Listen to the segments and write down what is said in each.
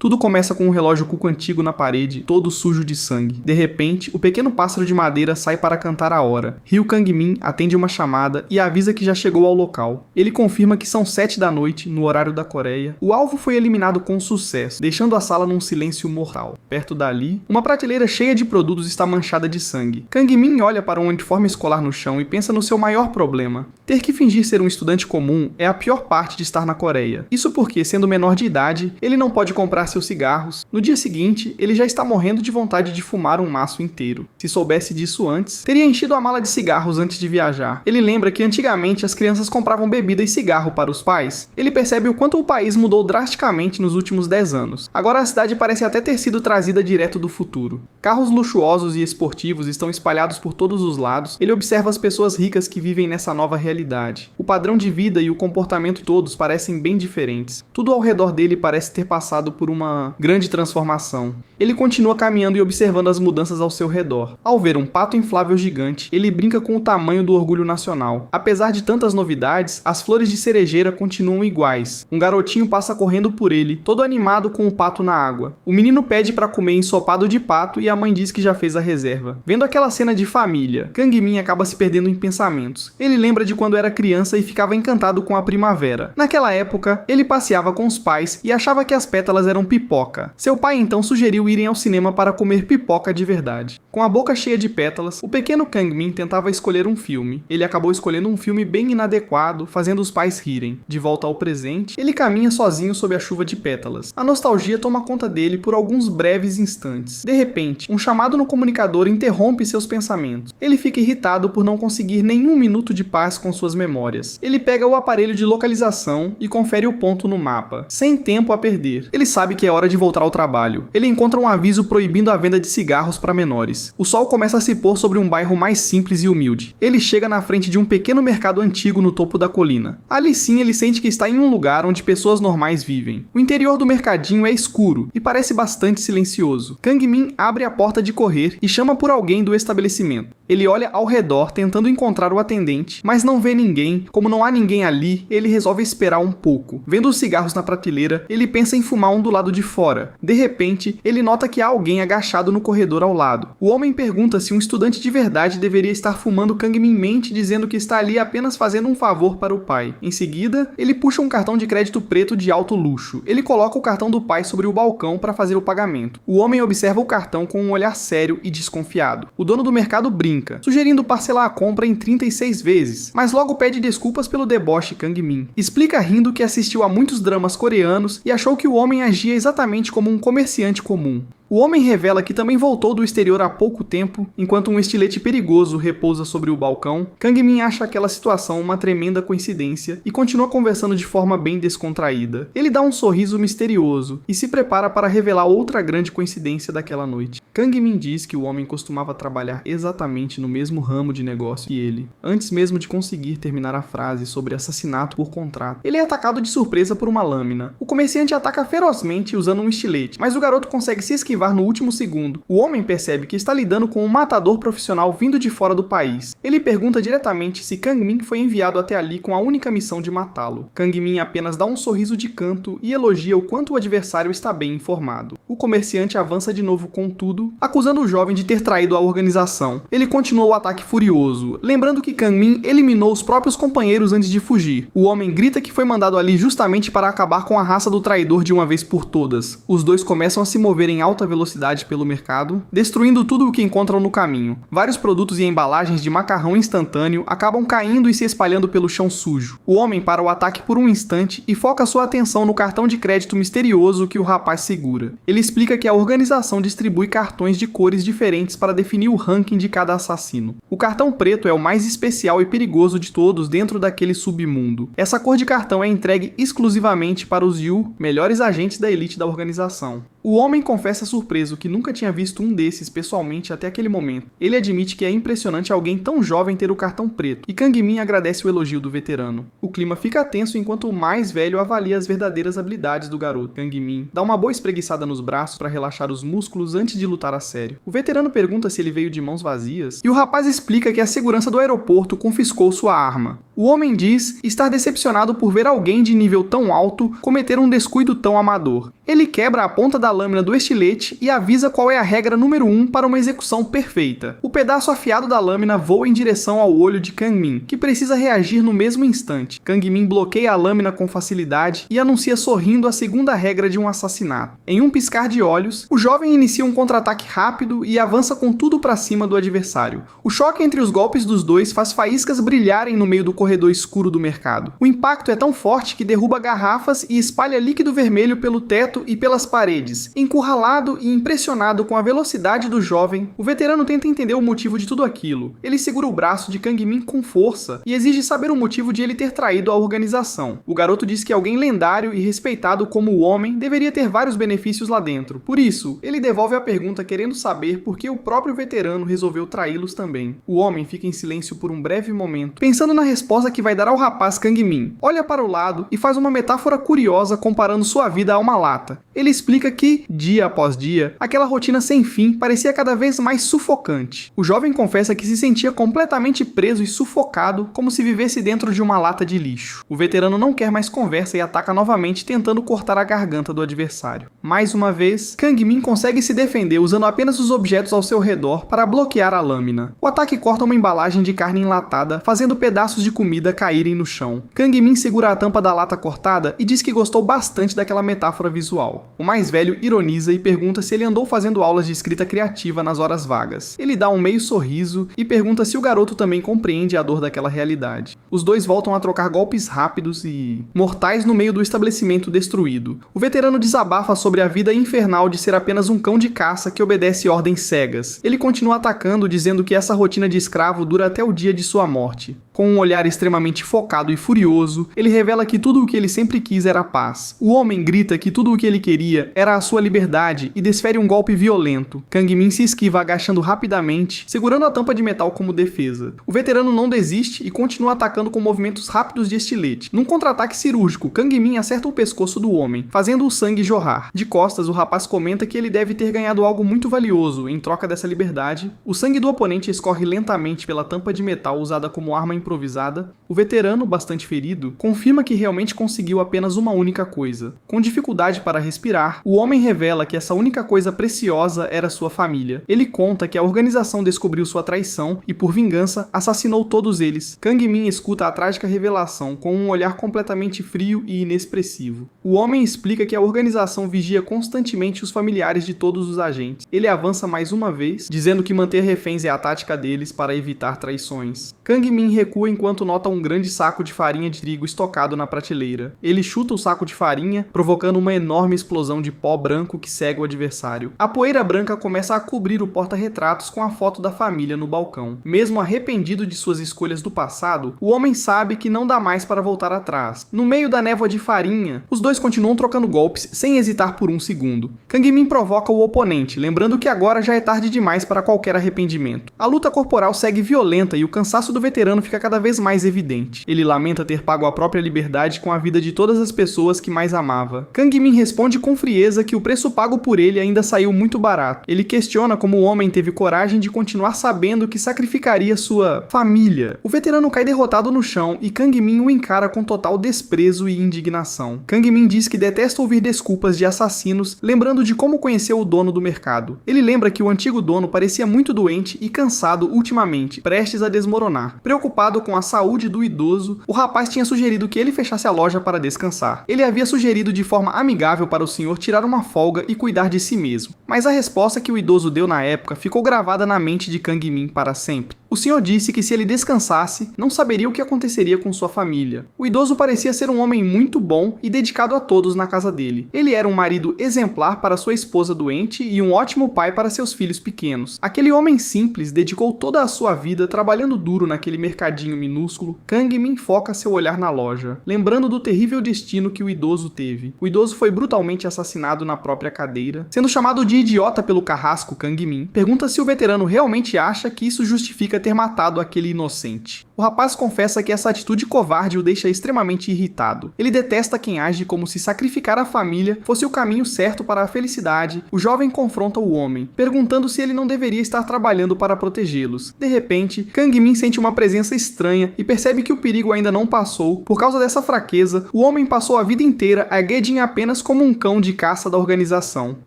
Tudo começa com um relógio cuco antigo na parede, todo sujo de sangue. De repente, o pequeno pássaro de madeira sai para cantar a hora. Ryu Kang-min atende uma chamada e avisa que já chegou ao local. Ele confirma que são 7 da noite, no horário da Coreia. O alvo foi eliminado com sucesso, deixando a sala num silêncio mortal. Perto dali, uma prateleira cheia de produtos está manchada de sangue. Kang-min olha para um uniforme escolar no chão e pensa no seu maior problema. Ter que fingir ser um estudante comum é a pior parte de estar na Coreia. Isso porque, sendo menor de idade, ele não pode comprar seus cigarros. No dia seguinte, ele já está morrendo de vontade de fumar um maço inteiro. Se soubesse disso antes, teria enchido a mala de cigarros antes de viajar. Ele lembra que antigamente as crianças compravam bebida e cigarro para os pais. Ele percebe o quanto o país mudou drasticamente nos últimos 10 anos. Agora a cidade parece até ter sido trazida direto do futuro. Carros luxuosos e esportivos estão espalhados por todos os lados. Ele observa as pessoas ricas que vivem nessa nova realidade. O padrão de vida e o comportamento todos parecem bem diferentes. Tudo ao redor dele parece ter passado por uma grande transformação. Ele continua caminhando e observando as mudanças ao seu redor. Ao ver um pato inflável gigante, ele brinca com o tamanho do orgulho nacional. Apesar de tantas novidades, as flores de cerejeira continuam iguais. Um garotinho passa correndo por ele, todo animado com o pato na água. O menino pede para comer ensopado de pato e a mãe diz que já fez a reserva. Vendo aquela cena de família, Kang-min acaba se perdendo em pensamentos. Ele lembra de quando era criança e ficava encantado com a primavera. Naquela época, ele passeava com os pais e achava que as pétalas eram pipoca. Seu pai então sugeriu irem ao cinema para comer pipoca de verdade. Com a boca cheia de pétalas, o pequeno Kang-min tentava escolher um filme. Ele acabou escolhendo um filme bem inadequado, fazendo os pais rirem. De volta ao presente, ele caminha sozinho sob a chuva de pétalas. A nostalgia toma conta dele por alguns breves instantes. De repente, um chamado no comunicador interrompe seus pensamentos. Ele fica irritado por não conseguir nenhum minuto de paz com suas memórias. Ele pega o aparelho de localização e confere o ponto no mapa, sem tempo a perder. Ele sabe que é hora de voltar ao trabalho. Ele encontra um aviso proibindo a venda de cigarros para menores. O sol começa a se pôr sobre um bairro mais simples e humilde. Ele chega na frente de um pequeno mercado antigo no topo da colina. Ali sim ele sente que está em um lugar onde pessoas normais vivem. O interior do mercadinho é escuro e parece bastante silencioso. Kang-min abre a porta de correr e chama por alguém do estabelecimento. Ele olha ao redor tentando encontrar o atendente, mas não vê ninguém. Como não há ninguém ali, ele resolve esperar um pouco. Vendo os cigarros na prateleira, ele pensa em fumar um do lado de fora. De repente, ele nota que há alguém agachado no corredor ao lado. O homem pergunta se um estudante de verdade deveria estar fumando. Kang-min mente dizendo que está ali apenas fazendo um favor para o pai. Em seguida, ele puxa um cartão de crédito preto de alto luxo. Ele coloca o cartão do pai sobre o balcão para fazer o pagamento. O homem observa o cartão com um olhar sério e desconfiado. O dono do mercado brinca, sugerindo parcelar a compra em 36 vezes, mas logo pede desculpas pelo deboche Kang-min. Explica rindo que assistiu a muitos dramas coreanos e achou que o homem agia exatamente como um comerciante comum. O homem revela que também voltou do exterior há pouco tempo, enquanto um estilete perigoso repousa sobre o balcão. Kang-min acha aquela situação uma tremenda coincidência e continua conversando de forma bem descontraída. Ele dá um sorriso misterioso e se prepara para revelar outra grande coincidência daquela noite. Kang-min diz que o homem costumava trabalhar exatamente no mesmo ramo de negócio que ele, antes mesmo de conseguir terminar a frase sobre assassinato por contrato. Ele é atacado de surpresa por uma lâmina. O comerciante ataca ferozmente usando um estilete, mas o garoto consegue se esquivar no último segundo. O homem percebe que está lidando com um matador profissional vindo de fora do país. Ele pergunta diretamente se Kang-min foi enviado até ali com a única missão de matá-lo. Kang-min apenas dá um sorriso de canto e elogia o quanto o adversário está bem informado. O comerciante avança de novo com tudo, acusando o jovem de ter traído a organização. Ele continua o ataque furioso, lembrando que Kang-min eliminou os próprios companheiros antes de fugir. O homem grita que foi mandado ali justamente para acabar com a raça do traidor de uma vez por todas. Os dois começam a se mover em alta velocidade pelo mercado, destruindo tudo o que encontram no caminho. Vários produtos e embalagens de macarrão instantâneo acabam caindo e se espalhando pelo chão sujo. O homem para o ataque por um instante e foca sua atenção no cartão de crédito misterioso que o rapaz segura. Ele explica que a organização distribui cartões de cores diferentes para definir o ranking de cada assassino. O cartão preto é o mais especial e perigoso de todos dentro daquele submundo. Essa cor de cartão é entregue exclusivamente para os Yu, melhores agentes da elite da organização. O homem confessa surpreso que nunca tinha visto um desses pessoalmente até aquele momento. Ele admite que é impressionante alguém tão jovem ter o cartão preto, e Kang-min agradece o elogio do veterano. O clima fica tenso enquanto o mais velho avalia as verdadeiras habilidades do garoto. Kang-min dá uma boa espreguiçada nos braços para relaxar os músculos antes de lutar a sério. O veterano pergunta se ele veio de mãos vazias, e o rapaz explica que a segurança do aeroporto confiscou sua arma. O homem diz estar decepcionado por ver alguém de nível tão alto cometer um descuido tão amador. Ele quebra a ponta da lâmina do estilete e avisa qual é a regra número 1 para uma execução perfeita. O pedaço afiado da lâmina voa em direção ao olho de Kang Min, que precisa reagir no mesmo instante. Kang Min bloqueia a lâmina com facilidade e anuncia sorrindo a segunda regra de um assassinato. Em um piscar de olhos, o jovem inicia um contra-ataque rápido e avança com tudo para cima do adversário. O choque entre os golpes dos dois faz faíscas brilharem no meio do corredor escuro do mercado. O impacto é tão forte que derruba garrafas e espalha líquido vermelho pelo teto e pelas paredes. Encurralado e impressionado com a velocidade do jovem, o veterano tenta entender o motivo de tudo aquilo. Ele segura o braço de Kang Min com força e exige saber o motivo de ele ter traído a organização. O garoto diz que alguém lendário e respeitado como o homem deveria ter vários benefícios lá dentro. Por isso, ele devolve a pergunta querendo saber por que o próprio veterano resolveu traí-los também. O homem fica em silêncio por um breve momento, pensando na resposta que vai dar ao rapaz Kang Min. Olha para o lado e faz uma metáfora curiosa comparando sua vida a uma lata. Ele explica que, dia após dia, aquela rotina sem fim parecia cada vez mais sufocante. O jovem confessa que se sentia completamente preso e sufocado, como se vivesse dentro de uma lata de lixo. O veterano não quer mais conversa e ataca novamente, tentando cortar a garganta do adversário. Mais uma vez, Kang Min consegue se defender usando apenas os objetos ao seu redor para bloquear a lâmina. O ataque corta uma embalagem de carne enlatada, fazendo pedaços de comida caírem no chão. Kang Min segura a tampa da lata cortada e diz que gostou bastante daquela metáfora visual. O mais velho ironiza e pergunta se ele andou fazendo aulas de escrita criativa nas horas vagas. Ele dá um meio sorriso e pergunta se o garoto também compreende a dor daquela realidade. Os dois voltam a trocar golpes rápidos e mortais no meio do estabelecimento destruído. O veterano desabafa sobre a vida infernal de ser apenas um cão de caça que obedece ordens cegas. Ele continua atacando, dizendo que essa rotina de escravo dura até o dia de sua morte. Com um olhar extremamente focado e furioso, ele revela que tudo o que ele sempre quis era paz. O homem grita que tudo o que ele queria era a sua liberdade e desfere um golpe violento. Kang Min se esquiva agachando rapidamente, segurando a tampa de metal como defesa. O veterano não desiste e continua atacando com movimentos rápidos de estilete. Num contra-ataque cirúrgico, Kang Min acerta o pescoço do homem, fazendo o sangue jorrar. De costas, o rapaz comenta que ele deve ter ganhado algo muito valioso em troca dessa liberdade. O sangue do oponente escorre lentamente pela tampa de metal usada como arma improvisada. O veterano, bastante ferido, confirma que realmente conseguiu apenas uma única coisa. Com dificuldade para respirar, o homem revela que essa única coisa preciosa era sua família. Ele conta que a organização descobriu sua traição e, por vingança, assassinou todos eles. Kang Min escuta a trágica revelação com um olhar completamente frio e inexpressivo. O homem explica que a organização vigia constantemente os familiares de todos os agentes. Ele avança mais uma vez, dizendo que manter reféns é a tática deles para evitar traições. Kang Min recua enquanto nota um grande saco de farinha de trigo estocado na prateleira. Ele chuta o saco de farinha, provocando uma enorme explosão de pó branco que cega o adversário. A poeira branca começa a cobrir o porta-retratos com a foto da família no balcão. Mesmo arrependido de suas escolhas do passado, o homem sabe que não dá mais para voltar atrás. No meio da névoa de farinha, os dois continuam trocando golpes sem hesitar por um segundo. Kang Min provoca o oponente, lembrando que agora já é tarde demais para qualquer arrependimento. A luta corporal segue violenta e o cansaço do veterano fica cada vez mais evidente. Ele lamenta ter pago a própria liberdade com a vida de todas as pessoas que mais amava. Kang Min responde com frieza que o preço pago por ele ainda saiu muito barato. Ele questiona como o homem teve coragem de continuar sabendo que sacrificaria sua família. O veterano cai derrotado no chão e Kang Min o encara com total desprezo e indignação. Kang Min diz que detesta ouvir desculpas de assassinos, lembrando de como conheceu o dono do mercado. Ele lembra que o antigo dono parecia muito doente e cansado ultimamente, prestes a desmoronar. Preocupado com a saúde do idoso, o rapaz tinha sugerido que ele fechasse a loja para descansar. Ele havia sugerido de forma amigável para o senhor tirar uma folga e cuidar de si mesmo. Mas a resposta que o idoso deu na época ficou gravada na mente de Kang Min para sempre. O senhor disse que se ele descansasse, não saberia o que aconteceria com sua família. O idoso parecia ser um homem muito bom e dedicado a todos na casa dele. Ele era um marido exemplar para sua esposa doente e um ótimo pai para seus filhos pequenos. Aquele homem simples dedicou toda a sua vida trabalhando duro naquele mercadinho minúsculo. Kang Min foca seu olhar na loja, lembrando do terrível destino que o idoso teve. O idoso foi brutalmente assassinado na própria cadeira. Sendo chamado de idiota pelo carrasco Kang Min, pergunta se o veterano realmente acha que isso justifica ter matado aquele inocente. O rapaz confessa que essa atitude covarde o deixa extremamente irritado. Ele detesta quem age como se sacrificar a família fosse o caminho certo para a felicidade. O jovem confronta o homem, perguntando se ele não deveria estar trabalhando para protegê-los. De repente, Kang Min sente uma presença estranha e percebe que o perigo ainda não passou. Por causa dessa fraqueza, o homem passou a vida inteira a Gedin apenas como um cão de caça da organização.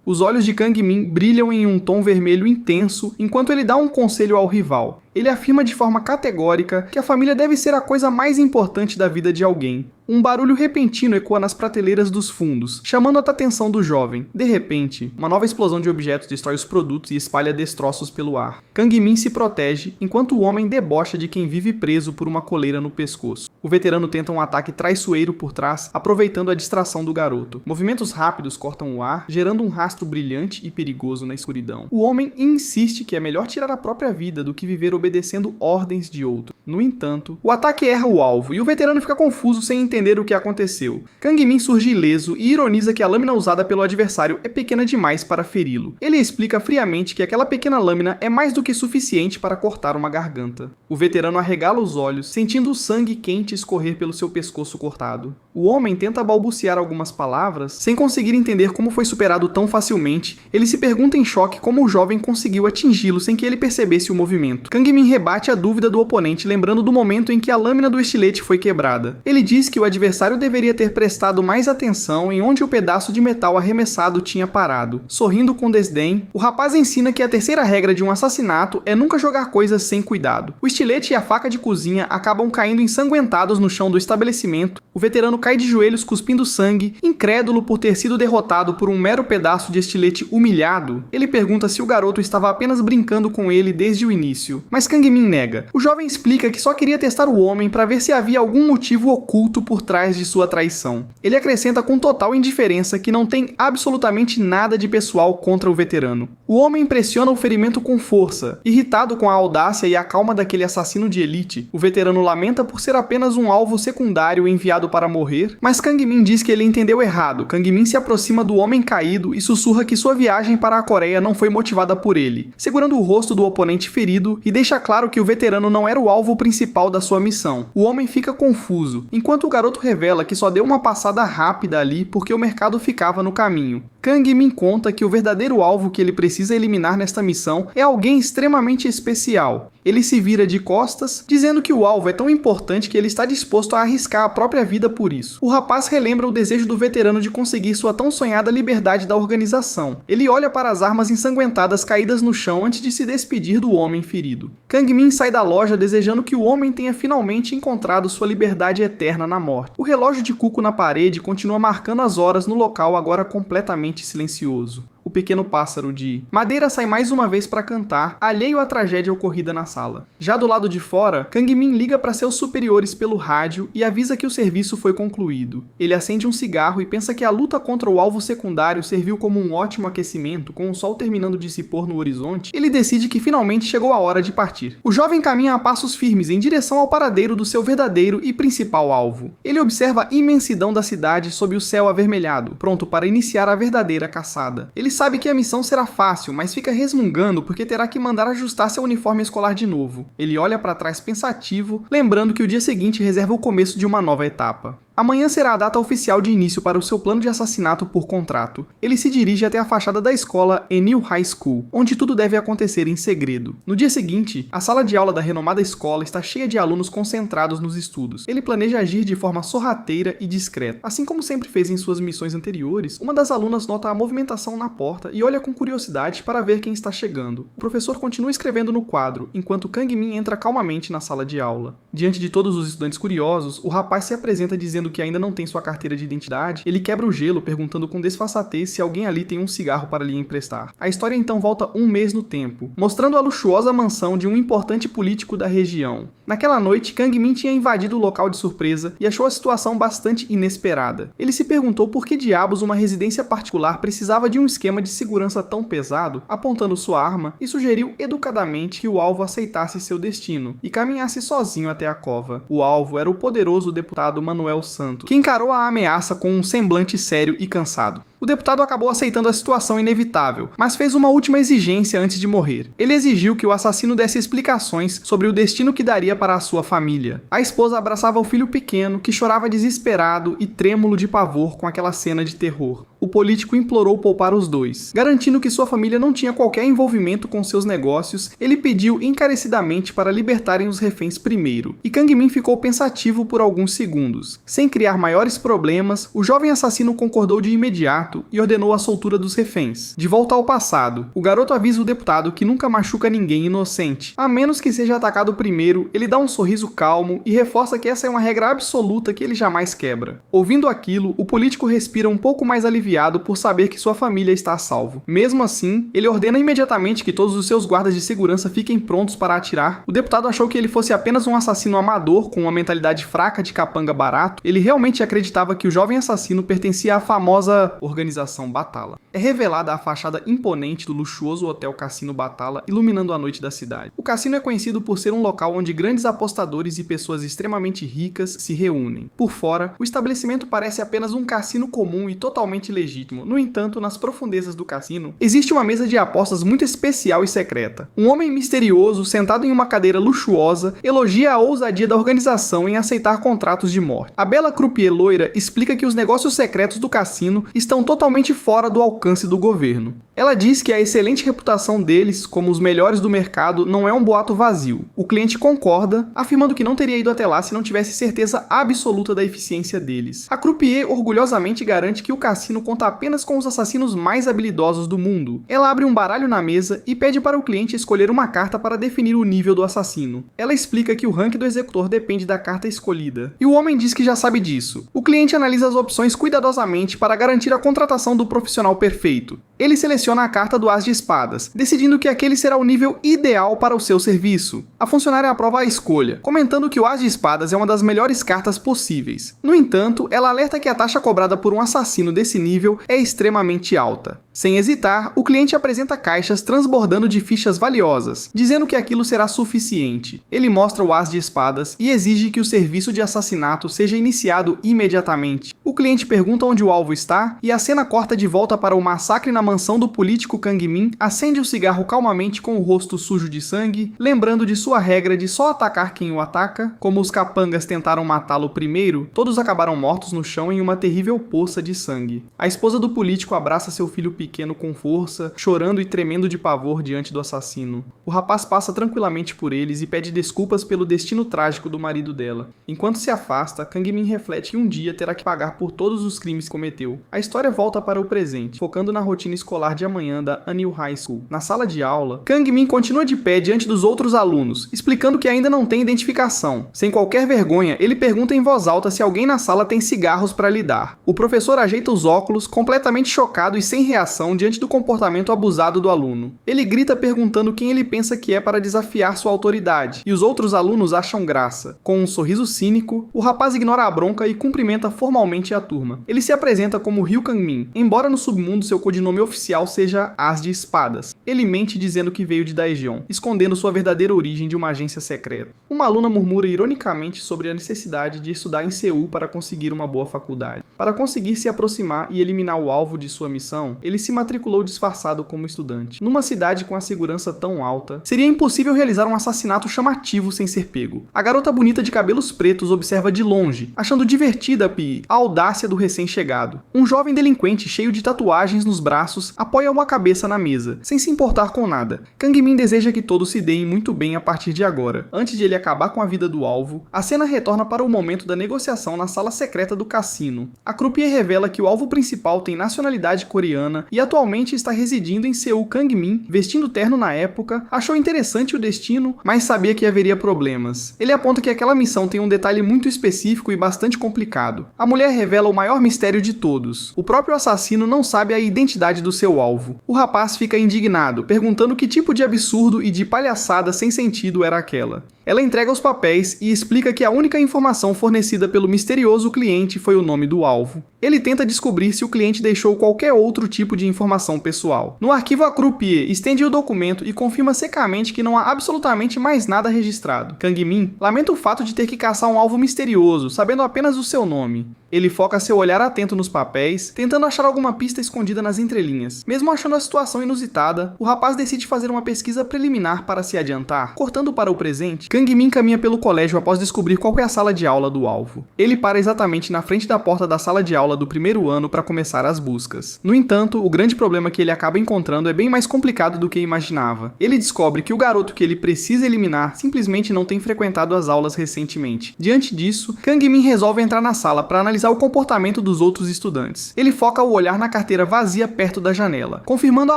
Os olhos de Kang Min brilham em um tom vermelho intenso enquanto ele dá um conselho ao rival. Ele afirma de forma categórica que a família deve ser a coisa mais importante da vida de alguém. Um barulho repentino ecoa nas prateleiras dos fundos, chamando a atenção do jovem. De repente, uma nova explosão de objetos destrói os produtos e espalha destroços pelo ar. Kang Min se protege, enquanto o homem debocha de quem vive preso por uma coleira no pescoço. O veterano tenta um ataque traiçoeiro por trás, aproveitando a distração do garoto. Movimentos rápidos cortam o ar, gerando um rastro brilhante e perigoso na escuridão. O homem insiste que é melhor tirar a própria vida do que viver obedecendo ordens de outro. No entanto, o ataque erra o alvo e o veterano fica confuso sem entender o que aconteceu. Kang Min surge ileso e ironiza que a lâmina usada pelo adversário é pequena demais para feri-lo. Ele explica friamente que aquela pequena lâmina é mais do que suficiente para cortar uma garganta. O veterano arregala os olhos, sentindo o sangue quente escorrer pelo seu pescoço cortado. O homem tenta balbuciar algumas palavras, sem conseguir entender como foi superado tão facilmente. Ele se pergunta em choque como o jovem conseguiu atingi-lo sem que ele percebesse o movimento. Kang Min rebate a dúvida do oponente, lembrando do momento em que a lâmina do estilete foi quebrada. Ele diz que o adversário deveria ter prestado mais atenção em onde o pedaço de metal arremessado tinha parado. Sorrindo com desdém, o rapaz ensina que a terceira regra de um assassinato é nunca jogar coisas sem cuidado. O estilete e a faca de cozinha acabam caindo ensanguentados no chão do estabelecimento. O veterano cai de joelhos cuspindo sangue, incrédulo por ter sido derrotado por um mero pedaço de estilete humilhado. Ele pergunta se o garoto estava apenas brincando com ele desde o início, mas Kang Min nega. O jovem explica que só queria testar o homem para ver se havia algum motivo oculto por trás de sua traição. Ele acrescenta com total indiferença que não tem absolutamente nada de pessoal contra o veterano. O homem impressiona o ferimento com força. Irritado com a audácia e a calma daquele assassino de elite, o veterano lamenta por ser apenas um alvo secundário enviado para morrer, mas Kang Min diz que ele entendeu errado. Kang Min se aproxima do homem caído e sussurra que sua viagem para a Coreia não foi motivada por ele, segurando o rosto do oponente ferido, e deixa claro que o veterano não era o alvo principal da sua missão. O homem fica confuso, enquanto o garoto revela que só deu uma passada rápida ali porque o mercado ficava no caminho. Kang Min conta que o verdadeiro alvo que ele precisa eliminar nesta missão é alguém extremamente especial. Ele se vira de costas, dizendo que o alvo é tão importante que ele está disposto a arriscar a própria vida por isso. O rapaz relembra o desejo do veterano de conseguir sua tão sonhada liberdade da organização. Ele olha para as armas ensanguentadas caídas no chão antes de se despedir do homem ferido. Kang Min sai da loja desejando que o homem tenha finalmente encontrado sua liberdade eterna na morte. O relógio de cuco na parede continua marcando as horas no local agora completamente silencioso. O pequeno pássaro de madeira sai mais uma vez para cantar, alheio à tragédia ocorrida na sala. Já do lado de fora, Kang Min liga para seus superiores pelo rádio e avisa que o serviço foi concluído. Ele acende um cigarro e pensa que a luta contra o alvo secundário serviu como um ótimo aquecimento, com o sol terminando de se pôr no horizonte. Ele decide que finalmente chegou a hora de partir. O jovem caminha a passos firmes em direção ao paradeiro do seu verdadeiro e principal alvo. Ele observa a imensidão da cidade sob o céu avermelhado, pronto para iniciar a verdadeira caçada. Ele sabe que a missão será fácil, mas fica resmungando porque terá que mandar ajustar seu uniforme escolar de novo. Ele olha para trás pensativo, lembrando que o dia seguinte reserva o começo de uma nova etapa. Amanhã será a data oficial de início para o seu plano de assassinato por contrato. Ele se dirige até a fachada da escola Enil High School, onde tudo deve acontecer em segredo. No dia seguinte, a sala de aula da renomada escola está cheia de alunos concentrados nos estudos. Ele planeja agir de forma sorrateira e discreta. Assim como sempre fez em suas missões anteriores, uma das alunas nota a movimentação na porta e olha com curiosidade para ver quem está chegando. O professor continua escrevendo no quadro, enquanto Kang Min entra calmamente na sala de aula. Diante de todos os estudantes curiosos, o rapaz se apresenta dizendo que ainda não tem sua carteira de identidade. Ele quebra o gelo perguntando com desfaçatez se alguém ali tem um cigarro para lhe emprestar. A história então volta um mês no tempo, mostrando a luxuosa mansão de um importante político da região. Naquela noite, Kang Min tinha invadido o local de surpresa e achou a situação bastante inesperada. Ele se perguntou por que diabos uma residência particular precisava de um esquema de segurança tão pesado, apontando sua arma, e sugeriu educadamente que o alvo aceitasse seu destino e caminhasse sozinho até a cova. O alvo era o poderoso deputado Manuel Santos, que encarou a ameaça com um semblante sério e cansado. O deputado acabou aceitando a situação inevitável, mas fez uma última exigência antes de morrer. Ele exigiu que o assassino desse explicações sobre o destino que daria para a sua família. A esposa abraçava o filho pequeno, que chorava desesperado e trêmulo de pavor com aquela cena de terror. O político implorou poupar os dois. Garantindo que sua família não tinha qualquer envolvimento com seus negócios, ele pediu encarecidamente para libertarem os reféns primeiro, e Kang Min ficou pensativo por alguns segundos. Sem criar maiores problemas, o jovem assassino concordou de imediato e ordenou a soltura dos reféns. De volta ao passado, o garoto avisa o deputado que nunca machuca ninguém inocente. A menos que seja atacado primeiro, ele dá um sorriso calmo e reforça que essa é uma regra absoluta que ele jamais quebra. Ouvindo aquilo, o político respira um pouco mais aliviado por saber que sua família está a salvo. Mesmo assim, ele ordena imediatamente que todos os seus guardas de segurança fiquem prontos para atirar. O deputado achou que ele fosse apenas um assassino amador com uma mentalidade fraca de capanga barato. Ele realmente acreditava que o jovem assassino pertencia à famosa Organização Batala. É revelada a fachada imponente do luxuoso hotel Cassino Batala, iluminando a noite da cidade. O cassino é conhecido por ser um local onde grandes apostadores e pessoas extremamente ricas se reúnem. Por fora, o estabelecimento parece apenas um cassino comum e totalmente legítimo. No entanto, nas profundezas do cassino, existe uma mesa de apostas muito especial e secreta. Um homem misterioso, sentado em uma cadeira luxuosa, elogia a ousadia da organização em aceitar contratos de morte. A bela croupier loira explica que os negócios secretos do cassino estão totalmente fora do alcance do governo. Ela diz que a excelente reputação deles, como os melhores do mercado, não é um boato vazio. O cliente concorda, afirmando que não teria ido até lá se não tivesse certeza absoluta da eficiência deles. A croupier orgulhosamente garante que o cassino conta apenas com os assassinos mais habilidosos do mundo. Ela abre um baralho na mesa e pede para o cliente escolher uma carta para definir o nível do assassino. Ela explica que o ranking do executor depende da carta escolhida. E o homem diz que já sabe disso. O cliente analisa as opções cuidadosamente para garantir a contratação do profissional perfeito. Ele seleciona a carta do As de Espadas, decidindo que aquele será o nível ideal para o seu serviço. A funcionária aprova a escolha, comentando que o As de Espadas é uma das melhores cartas possíveis. No entanto, ela alerta que a taxa cobrada por um assassino desse nível é extremamente alta. Sem hesitar, o cliente apresenta caixas transbordando de fichas valiosas, dizendo que aquilo será suficiente. Ele mostra o As de Espadas e exige que o serviço de assassinato seja iniciado imediatamente. O cliente pergunta onde o alvo está e a cena corta de volta para o massacre na mansão do político Kang Min. Acende o cigarro calmamente com o rosto sujo de sangue, lembrando de sua regra de só atacar quem o ataca. Como os capangas tentaram matá-lo primeiro, todos acabaram mortos no chão em uma terrível poça de sangue. A esposa do político abraça seu filho pequeno com força, chorando e tremendo de pavor diante do assassino. O rapaz passa tranquilamente por eles e pede desculpas pelo destino trágico do marido dela. Enquanto se afasta, Kang Min reflete que um dia terá que pagar por todos os crimes que cometeu. A história volta para o presente, focando na rotina escolar de amanhã da Anil High School. Na sala de aula, Kang Min continua de pé diante dos outros alunos, explicando que ainda não tem identificação. Sem qualquer vergonha, ele pergunta em voz alta se alguém na sala tem cigarros para lhe dar. O professor ajeita os óculos, completamente chocado e sem reação diante do comportamento abusado do aluno. Ele grita perguntando quem ele pensa que é para desafiar sua autoridade, e os outros alunos acham graça. Com um sorriso cínico, o rapaz ignora a bronca e cumprimenta formalmente a turma. Ele se apresenta como Ryu Kang-min, embora no submundo seu codinome oficial seja As de Espadas. Ele mente dizendo que veio de Daejeon, escondendo sua verdadeira origem de uma agência secreta. Uma aluna murmura ironicamente sobre a necessidade de estudar em Seul para conseguir uma boa faculdade. Para conseguir se aproximar e eliminar o alvo de sua missão, ele se matriculou disfarçado como estudante. Numa cidade com a segurança tão alta, seria impossível realizar um assassinato chamativo sem ser pego. A garota bonita de cabelos pretos observa de longe, achando divertida a audácia do recém-chegado. Um jovem delinquente cheio de tatuagens nos braços apoia uma cabeça na mesa, sem se importar com nada. Kang Min deseja que todos se deem muito bem a partir de agora. Antes de ele acabar com a vida do alvo, a cena retorna para o momento da negociação na sala secreta do cassino. A croupier revela que o alvo principal tem nacionalidade coreana e atualmente está residindo em Seul. Kang Min, vestindo terno na época, achou interessante o destino, mas sabia que haveria problemas. Ele aponta que aquela missão tem um detalhe muito específico e bastante complicado. A mulher revela o maior mistério de todos. O próprio assassino não sabe a identidade do seu alvo. O rapaz fica indignado, perguntando que tipo de absurdo e de palhaçada sem sentido era aquela. Ela entrega os papéis e explica que a única informação fornecida pelo misterioso cliente foi o nome do alvo. Ele tenta descobrir se o cliente deixou qualquer outro tipo de informação pessoal. No arquivo, a croupier estende o documento e confirma secamente que não há absolutamente mais nada registrado. Kang Min lamenta o fato de ter que caçar um alvo misterioso, sabendo apenas o seu nome. Ele foca seu olhar atento nos papéis, tentando achar alguma pista escondida nas entrelinhas. Mesmo achando a situação inusitada, o rapaz decide fazer uma pesquisa preliminar para se adiantar. Cortando para o presente, Kang Min caminha pelo colégio após descobrir qual é a sala de aula do alvo. Ele para exatamente na frente da porta da sala de aula do primeiro ano para começar as buscas. No entanto, o grande problema que ele acaba encontrando é bem mais complicado do que imaginava. Ele descobre que o garoto que ele precisa eliminar simplesmente não tem frequentado as aulas recentemente. Diante disso, Kang Min resolve entrar na sala para analisar o comportamento dos outros estudantes. Ele foca o olhar na carteira vazia perto da janela, confirmando a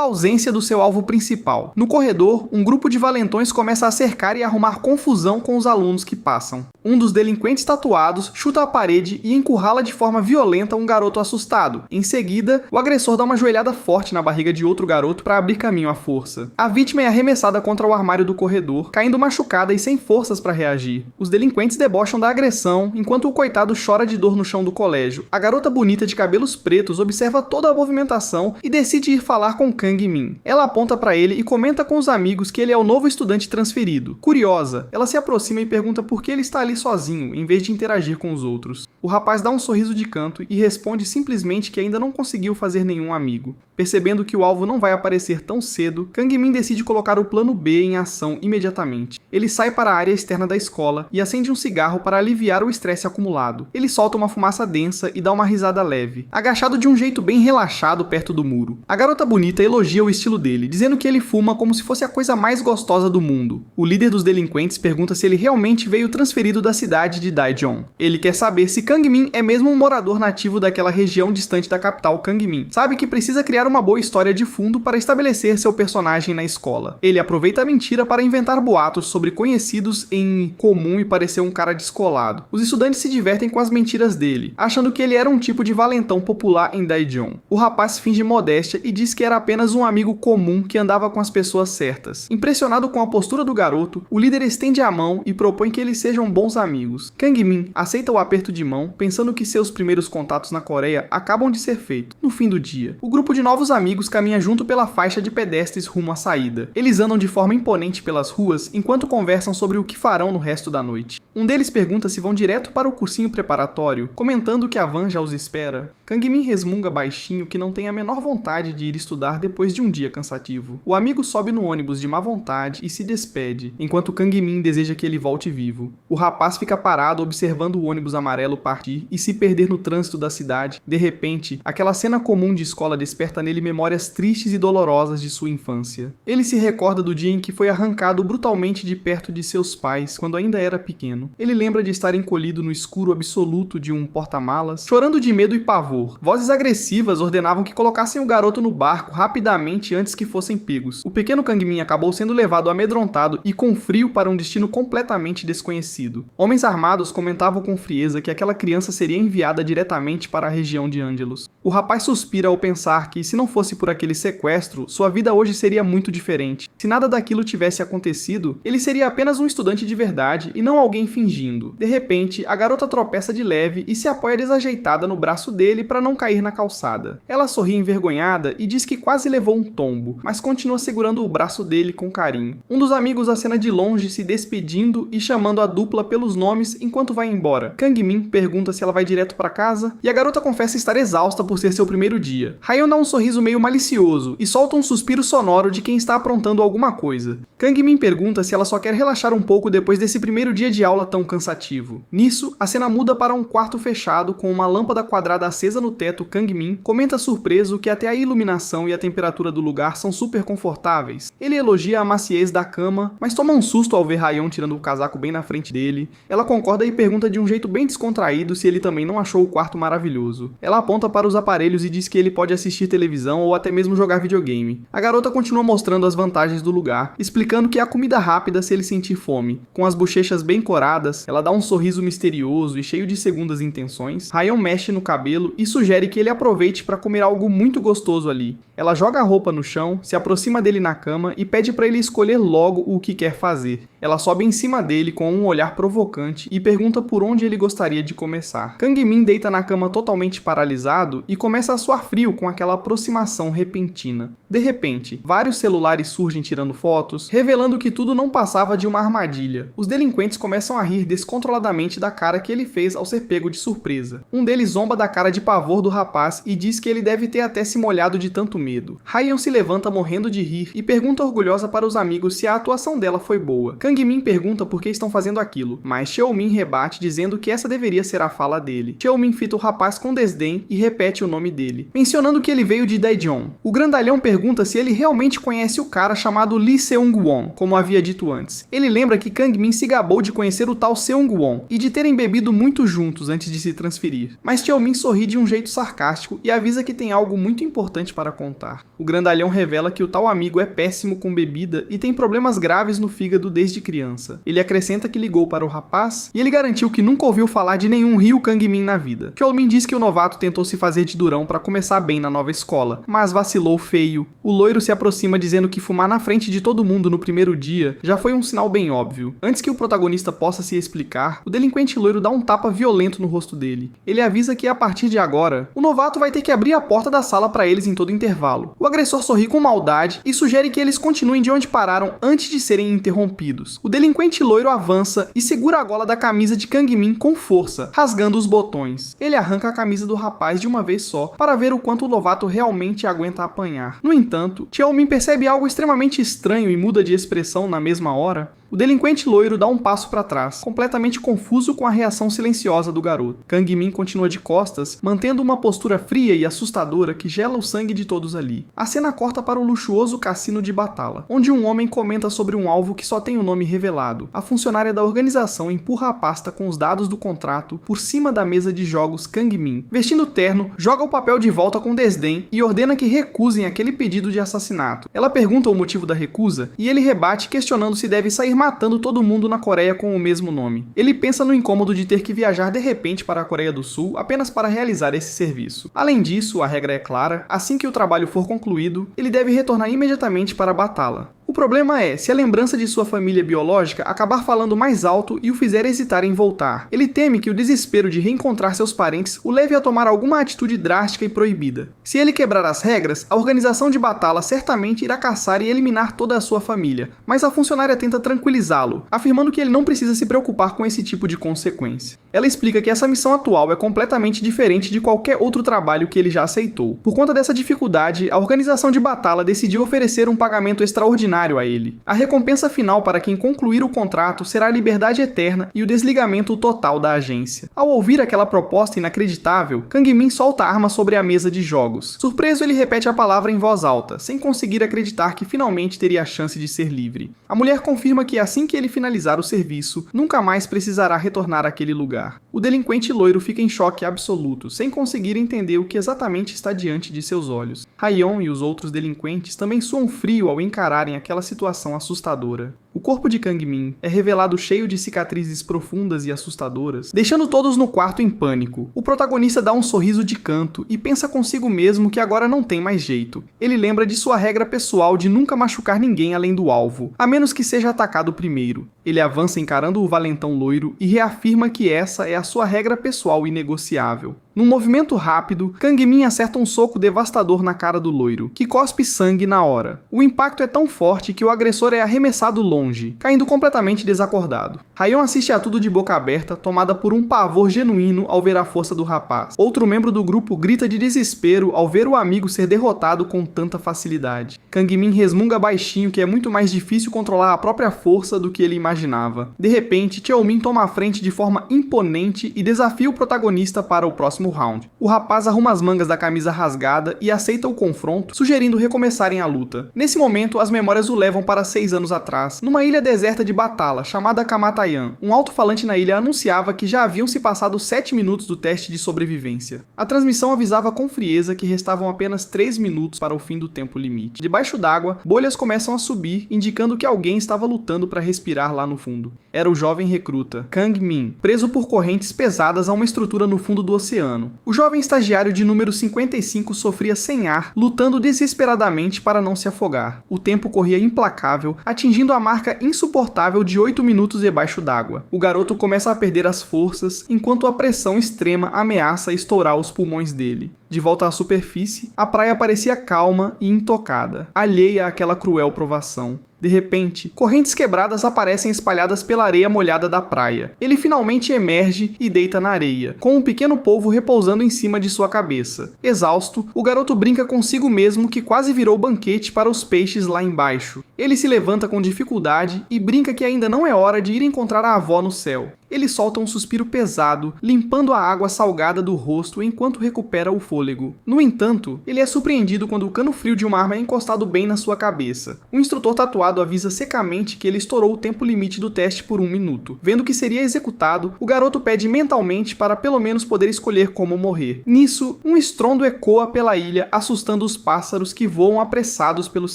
ausência do seu alvo principal. No corredor, um grupo de valentões começa a cercar e arrumar confusão com os alunos que passam. Um dos delinquentes tatuados chuta a parede e encurrala de forma violenta um garoto assustado. Em seguida, o agressor dá uma joelhada forte na barriga de outro garoto para abrir caminho à força. A vítima é arremessada contra o armário do corredor, caindo machucada e sem forças para reagir. Os delinquentes debocham da agressão, enquanto o coitado chora de dor no chão do colégio. A garota bonita de cabelos pretos observa toda a movimentação e decide ir falar com Kang Min. Ela aponta para ele e comenta com os amigos que ele é o novo estudante transferido. Curiosa, ela se aproxima e pergunta por que ele está ali sozinho, em vez de interagir com os outros. O rapaz dá um sorriso de canto e responde simplesmente que ainda não conseguiu fazer nenhum amigo. Percebendo que o alvo não vai aparecer tão cedo, Kang Min decide colocar o plano B em ação imediatamente. Ele sai para a área externa da escola e acende um cigarro para aliviar o estresse acumulado. Ele solta uma fumaça densa e dá uma risada leve, agachado de um jeito bem relaxado perto do muro. A garota bonita elogia o estilo dele, dizendo que ele fuma como se fosse a coisa mais gostosa do mundo. O líder dos delinquentes pergunta se ele realmente veio transferido da cidade de Daejeon. Ele quer saber se Kang Min é mesmo um morador nativo daquela região distante da capital Kang Min. Sabe que precisa criar uma boa história de fundo para estabelecer seu personagem na escola. Ele aproveita a mentira para inventar boatos sobre conhecidos em comum e parecer um cara descolado. Os estudantes se divertem com as mentiras dele, achando que ele era um tipo de valentão popular em Daejeon. O rapaz finge modéstia e diz que era apenas um amigo comum que andava com as pessoas certas. Impressionado com a postura do garoto, o líder estende a mão e propõe que eles sejam bons amigos. Kang Min aceita o aperto de mão, pensando que seus primeiros contatos na Coreia acabam de ser feitos. No fim do dia, o grupo de novos amigos caminha junto pela faixa de pedestres rumo à saída. Eles andam de forma imponente pelas ruas enquanto conversam sobre o que farão no resto da noite. Um deles pergunta se vão direto para o cursinho preparatório, comentando que a van já os espera. Kang Min resmunga baixinho que não tem a menor vontade de ir estudar depois de um dia cansativo. O amigo sobe no ônibus de má vontade e se despede, enquanto Kang Min deseja que ele volte vivo. O rapaz fica parado observando o ônibus amarelo partir e se perder no trânsito da cidade. De repente, aquela cena comum de escola desperta nele memórias tristes e dolorosas de sua infância. Ele se recorda do dia em que foi arrancado brutalmente de perto de seus pais quando ainda era pequeno. Ele lembra de estar encolhido no escuro absoluto de um porta-malas, chorando de medo e pavor. Vozes agressivas ordenavam que colocassem o garoto no barco rapidamente antes que fossem pegos. O pequeno Kang Min acabou sendo levado amedrontado e com frio para um destino completamente desconhecido. Homens armados comentavam com frieza que aquela criança seria enviada diretamente para a região de Angelus. O rapaz suspira ao pensar que, se não fosse por aquele sequestro, sua vida hoje seria muito diferente. Se nada daquilo tivesse acontecido, ele seria apenas um estudante de verdade e não alguém fingindo. De repente, a garota tropeça de leve e se apoia desajeitada no braço dele para não cair na calçada. Ela sorri envergonhada e diz que quase levou um tombo, mas continua segurando o braço dele com carinho. Um dos amigos acena de longe, se despedindo e chamando a dupla pelos nomes enquanto vai embora. Kang Min pergunta se ela vai direto para casa e a garota confessa estar exausta por ser seu primeiro dia. Ryan dá um sorriso meio malicioso e solta um suspiro sonoro de quem está aprontando alguma coisa. Kang Min pergunta se ela só quer relaxar um pouco depois desse primeiro dia de aula tão cansativo. Nisso, a cena muda para um quarto fechado com uma lâmpada quadrada acesa no teto. Kang Min comenta surpreso que até a iluminação e a temperatura do lugar são super confortáveis. Ele elogia a maciez da cama, mas toma um susto ao ver Ryan tirando o casaco bem na frente dele. Ela concorda e pergunta de um jeito bem descontraído se ele também não achou o quarto maravilhoso. Ela aponta para os aparelhos e diz que ele pode assistir televisão ou até mesmo jogar videogame. A garota continua mostrando as vantagens do lugar, explicando que há comida rápida se ele sentir fome. Com as bochechas bem coradas, ela dá um sorriso misterioso e cheio de segundas intenções. Ryan mexe no cabelo e sugere que ele aproveite para comer algo muito gostoso ali. Ela joga a roupa no chão, se aproxima dele na cama e pede para ele escolher logo o que quer fazer. Ela sobe em cima dele com um olhar provocante e pergunta por onde ele gostaria de começar. Kang Min deita na cama totalmente paralisado e começa a suar frio com aquela aproximação repentina. De repente, vários celulares surgem tirando fotos, revelando que tudo não passava de uma armadilha. Os delinquentes começam a rir descontroladamente da cara que ele fez ao ser pego de surpresa. Um deles zomba da cara de pavor do rapaz e diz que ele deve ter até se molhado de tanto medo. Hyeon se levanta morrendo de rir e pergunta orgulhosa para os amigos se a atuação dela foi boa. Kang Min pergunta por que estão fazendo aquilo, mas Cheomin rebate dizendo que essa deveria ser a fala dele. Cheomin fita o rapaz com desdém e repete o nome dele, mencionando que ele veio de Daejeon. O grandalhão pergunta se ele realmente conhece o cara chamado Lee Seung-won, como havia dito antes. Ele lembra que Kang Min se gabou de conhecer o tal Seung-won e de terem bebido muito juntos antes de se transferir. Mas Cheomin sorri de um jeito sarcástico e avisa que tem algo muito importante para contar. O grandalhão revela que o tal amigo é péssimo com bebida e tem problemas graves no fígado desde criança. Ele acrescenta que ligou para o rapaz e ele garantiu que nunca ouviu falar de nenhum Ryu Kang Min na vida. Cheomin diz que o novato tentou se fazer de durão para começar bem na nova escola, mas vacilou feio. O loiro se aproxima dizendo que fumar na frente de todo mundo no primeiro dia já foi um sinal bem óbvio. Antes que o protagonista possa se explicar, o delinquente loiro dá um tapa violento no rosto dele. Ele avisa que a partir de agora, o novato vai ter que abrir a porta da sala para eles em todo intervalo. O agressor sorri com maldade e sugere que eles continuem de onde pararam antes de serem interrompidos. O delinquente loiro avança e segura a gola da camisa de Kang Min com força, rasgando os botões. Ele arranca a camisa do rapaz de uma vez só para ver o quanto o novato realmente aguenta apanhar. No entanto, Cheomin percebe algo extremamente estranho e muda de expressão na mesma hora. O delinquente loiro dá um passo para trás, completamente confuso com a reação silenciosa do garoto. Kang Min continua de costas, mantendo uma postura fria e assustadora que gela o sangue de todos ali. A cena corta para o luxuoso cassino de Batala, onde um homem comenta sobre um alvo que só tem o nome revelado. A funcionária da organização empurra a pasta com os dados do contrato por cima da mesa de jogos Kang Min. Vestindo terno, joga o papel de volta com desdém e ordena que recusem aquele pedido de assassinato. Ela pergunta o motivo da recusa e ele rebate questionando se deve sair matando todo mundo na Coreia com o mesmo nome. Ele pensa no incômodo de ter que viajar de repente para a Coreia do Sul apenas para realizar esse serviço. Além disso, a regra é clara: assim que o trabalho for concluído, ele deve retornar imediatamente para Batala. O problema é se a lembrança de sua família biológica acabar falando mais alto e o fizer hesitar em voltar. Ele teme que o desespero de reencontrar seus parentes o leve a tomar alguma atitude drástica e proibida. Se ele quebrar as regras, a organização de Batala certamente irá caçar e eliminar toda a sua família, mas a funcionária tenta tranquilizá-lo, afirmando que ele não precisa se preocupar com esse tipo de consequência. Ela explica que essa missão atual é completamente diferente de qualquer outro trabalho que ele já aceitou. Por conta dessa dificuldade, a organização de Batala decidiu oferecer um pagamento extraordinário a ele. A recompensa final para quem concluir o contrato será a liberdade eterna e o desligamento total da agência. Ao ouvir aquela proposta inacreditável, Kang Min solta a arma sobre a mesa de jogos. Surpreso, ele repete a palavra em voz alta, sem conseguir acreditar que finalmente teria a chance de ser livre. A mulher confirma que assim que ele finalizar o serviço, nunca mais precisará retornar àquele lugar. O delinquente loiro fica em choque absoluto, sem conseguir entender o que exatamente está diante de seus olhos. Hyeon e os outros delinquentes também suam frio ao encararem aquela situação assustadora. O corpo de Kang Min é revelado cheio de cicatrizes profundas e assustadoras, deixando todos no quarto em pânico. O protagonista dá um sorriso de canto e pensa consigo mesmo que agora não tem mais jeito. Ele lembra de sua regra pessoal de nunca machucar ninguém além do alvo, a menos que seja atacado primeiro. Ele avança encarando o valentão loiro e reafirma que essa é a sua regra pessoal inegociável. Num movimento rápido, Kang Min acerta um soco devastador na cara do loiro, que cospe sangue na hora. O impacto é tão forte que o agressor é arremessado longe, caindo completamente desacordado. Hyeon assiste a tudo de boca aberta, tomada por um pavor genuíno ao ver a força do rapaz. Outro membro do grupo grita de desespero ao ver o amigo ser derrotado com tanta facilidade. Kang Min resmunga baixinho que é muito mais difícil controlar a própria força do que ele imaginava. De repente, Cheomin toma a frente de forma imponente e desafia o protagonista para o próximo round. O rapaz arruma as mangas da camisa rasgada e aceita o confronto, sugerindo recomeçarem a luta. Nesse momento, as memórias o levam para 6 anos atrás, numa Numa ilha deserta de Batala, chamada Kamatayan, um alto-falante na ilha anunciava que já haviam se passado 7 minutos do teste de sobrevivência. A transmissão avisava com frieza que restavam apenas 3 minutos para o fim do tempo limite. Debaixo d'água, bolhas começam a subir, indicando que alguém estava lutando para respirar lá no fundo. Era o jovem recruta, Kang Min, preso por correntes pesadas a uma estrutura no fundo do oceano. O jovem estagiário de número 55 sofria sem ar, lutando desesperadamente para não se afogar. O tempo corria implacável, atingindo a marca insuportável de 8 minutos debaixo d'água. O garoto começa a perder as forças, enquanto a pressão extrema ameaça estourar os pulmões dele. De volta à superfície, a praia parecia calma e intocada, alheia àquela cruel provação. De repente, correntes quebradas aparecem espalhadas pela areia molhada da praia. Ele finalmente emerge e deita na areia, com um pequeno polvo repousando em cima de sua cabeça. Exausto, o garoto brinca consigo mesmo que quase virou banquete para os peixes lá embaixo. Ele se levanta com dificuldade e brinca que ainda não é hora de ir encontrar a avó no céu. Ele solta um suspiro pesado, limpando a água salgada do rosto enquanto recupera o fôlego. No entanto, ele é surpreendido quando o cano frio de uma arma é encostado bem na sua cabeça. O instrutor tatuado avisa secamente que ele estourou o tempo limite do teste por 1 minuto. Vendo que seria executado, o garoto pede mentalmente para pelo menos poder escolher como morrer. Nisso, um estrondo ecoa pela ilha, assustando os pássaros que voam apressados pelos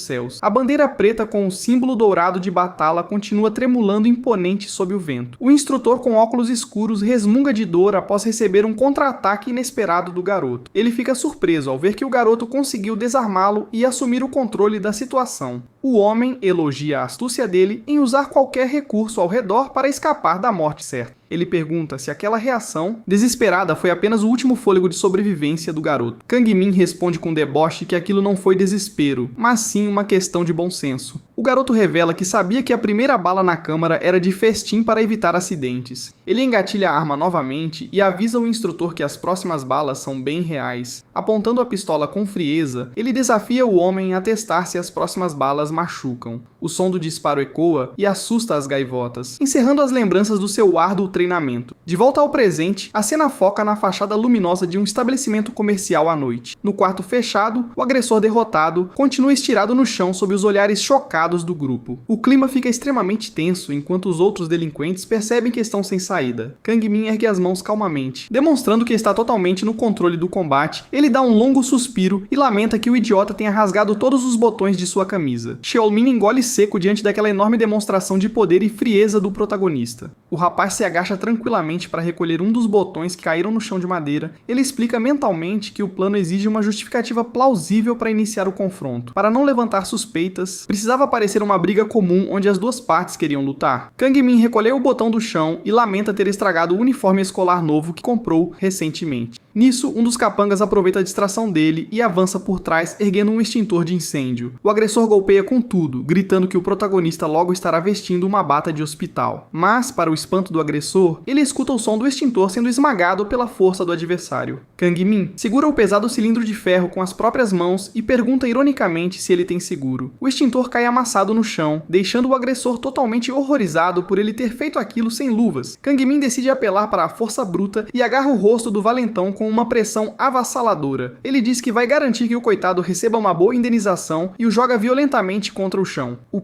céus. A bandeira preta com o símbolo dourado de Batala continua tremulando imponente sob o vento. O instrutor com óculos escuros resmunga de dor após receber um contra-ataque inesperado do garoto. Ele fica surpreso ao ver que o garoto conseguiu desarmá-lo e assumir o controle da situação. O homem elogia a astúcia dele em usar qualquer recurso ao redor para escapar da morte certa. Ele pergunta se aquela reação desesperada foi apenas o último fôlego de sobrevivência do garoto. Kang Min responde com deboche que aquilo não foi desespero, mas sim uma questão de bom senso. O garoto revela que sabia que a primeira bala na câmara era de festim para evitar acidentes. Ele engatilha a arma novamente e avisa o instrutor que as próximas balas são bem reais. Apontando a pistola com frieza, ele desafia o homem a testar se as próximas balas machucam. O som do disparo ecoa e assusta as gaivotas, encerrando as lembranças do seu árduo treinamento. De volta ao presente, a cena foca na fachada luminosa de um estabelecimento comercial à noite. No quarto fechado, o agressor derrotado continua estirado no chão sob os olhares chocados do grupo. O clima fica extremamente tenso enquanto os outros delinquentes percebem que estão sem saída. Kang Min ergue as mãos calmamente, demonstrando que está totalmente no controle do combate. Ele dá um longo suspiro e lamenta que o idiota tenha rasgado todos os botões de sua camisa. Xiaomin engole seco diante daquela enorme demonstração de poder e frieza do protagonista. O rapaz se agacha tranquilamente para recolher um dos botões que caíram no chão de madeira. Ele explica mentalmente que o plano exige uma justificativa plausível para iniciar o confronto. Para não levantar suspeitas, precisava parecer uma briga comum onde as duas partes queriam lutar. Kang Min recolheu o botão do chão e lamenta ter estragado o uniforme escolar novo que comprou recentemente. Nisso, um dos capangas aproveita a distração dele e avança por trás, erguendo um extintor de incêndio. O agressor golpeia com tudo, gritando que o protagonista logo estará vestindo uma bata de hospital. Mas, para o espanto do agressor, ele escuta o som do extintor sendo esmagado pela força do adversário. Kang Min segura o pesado cilindro de ferro com as próprias mãos e pergunta ironicamente se ele tem seguro. O extintor cai amassado no chão, deixando o agressor totalmente horrorizado por ele ter feito aquilo sem luvas. Kang Min decide apelar para a força bruta e agarra o rosto do valentão com uma pressão avassaladora. Ele diz que vai garantir que o coitado receba uma boa indenização e o joga violentamente contra o chão. O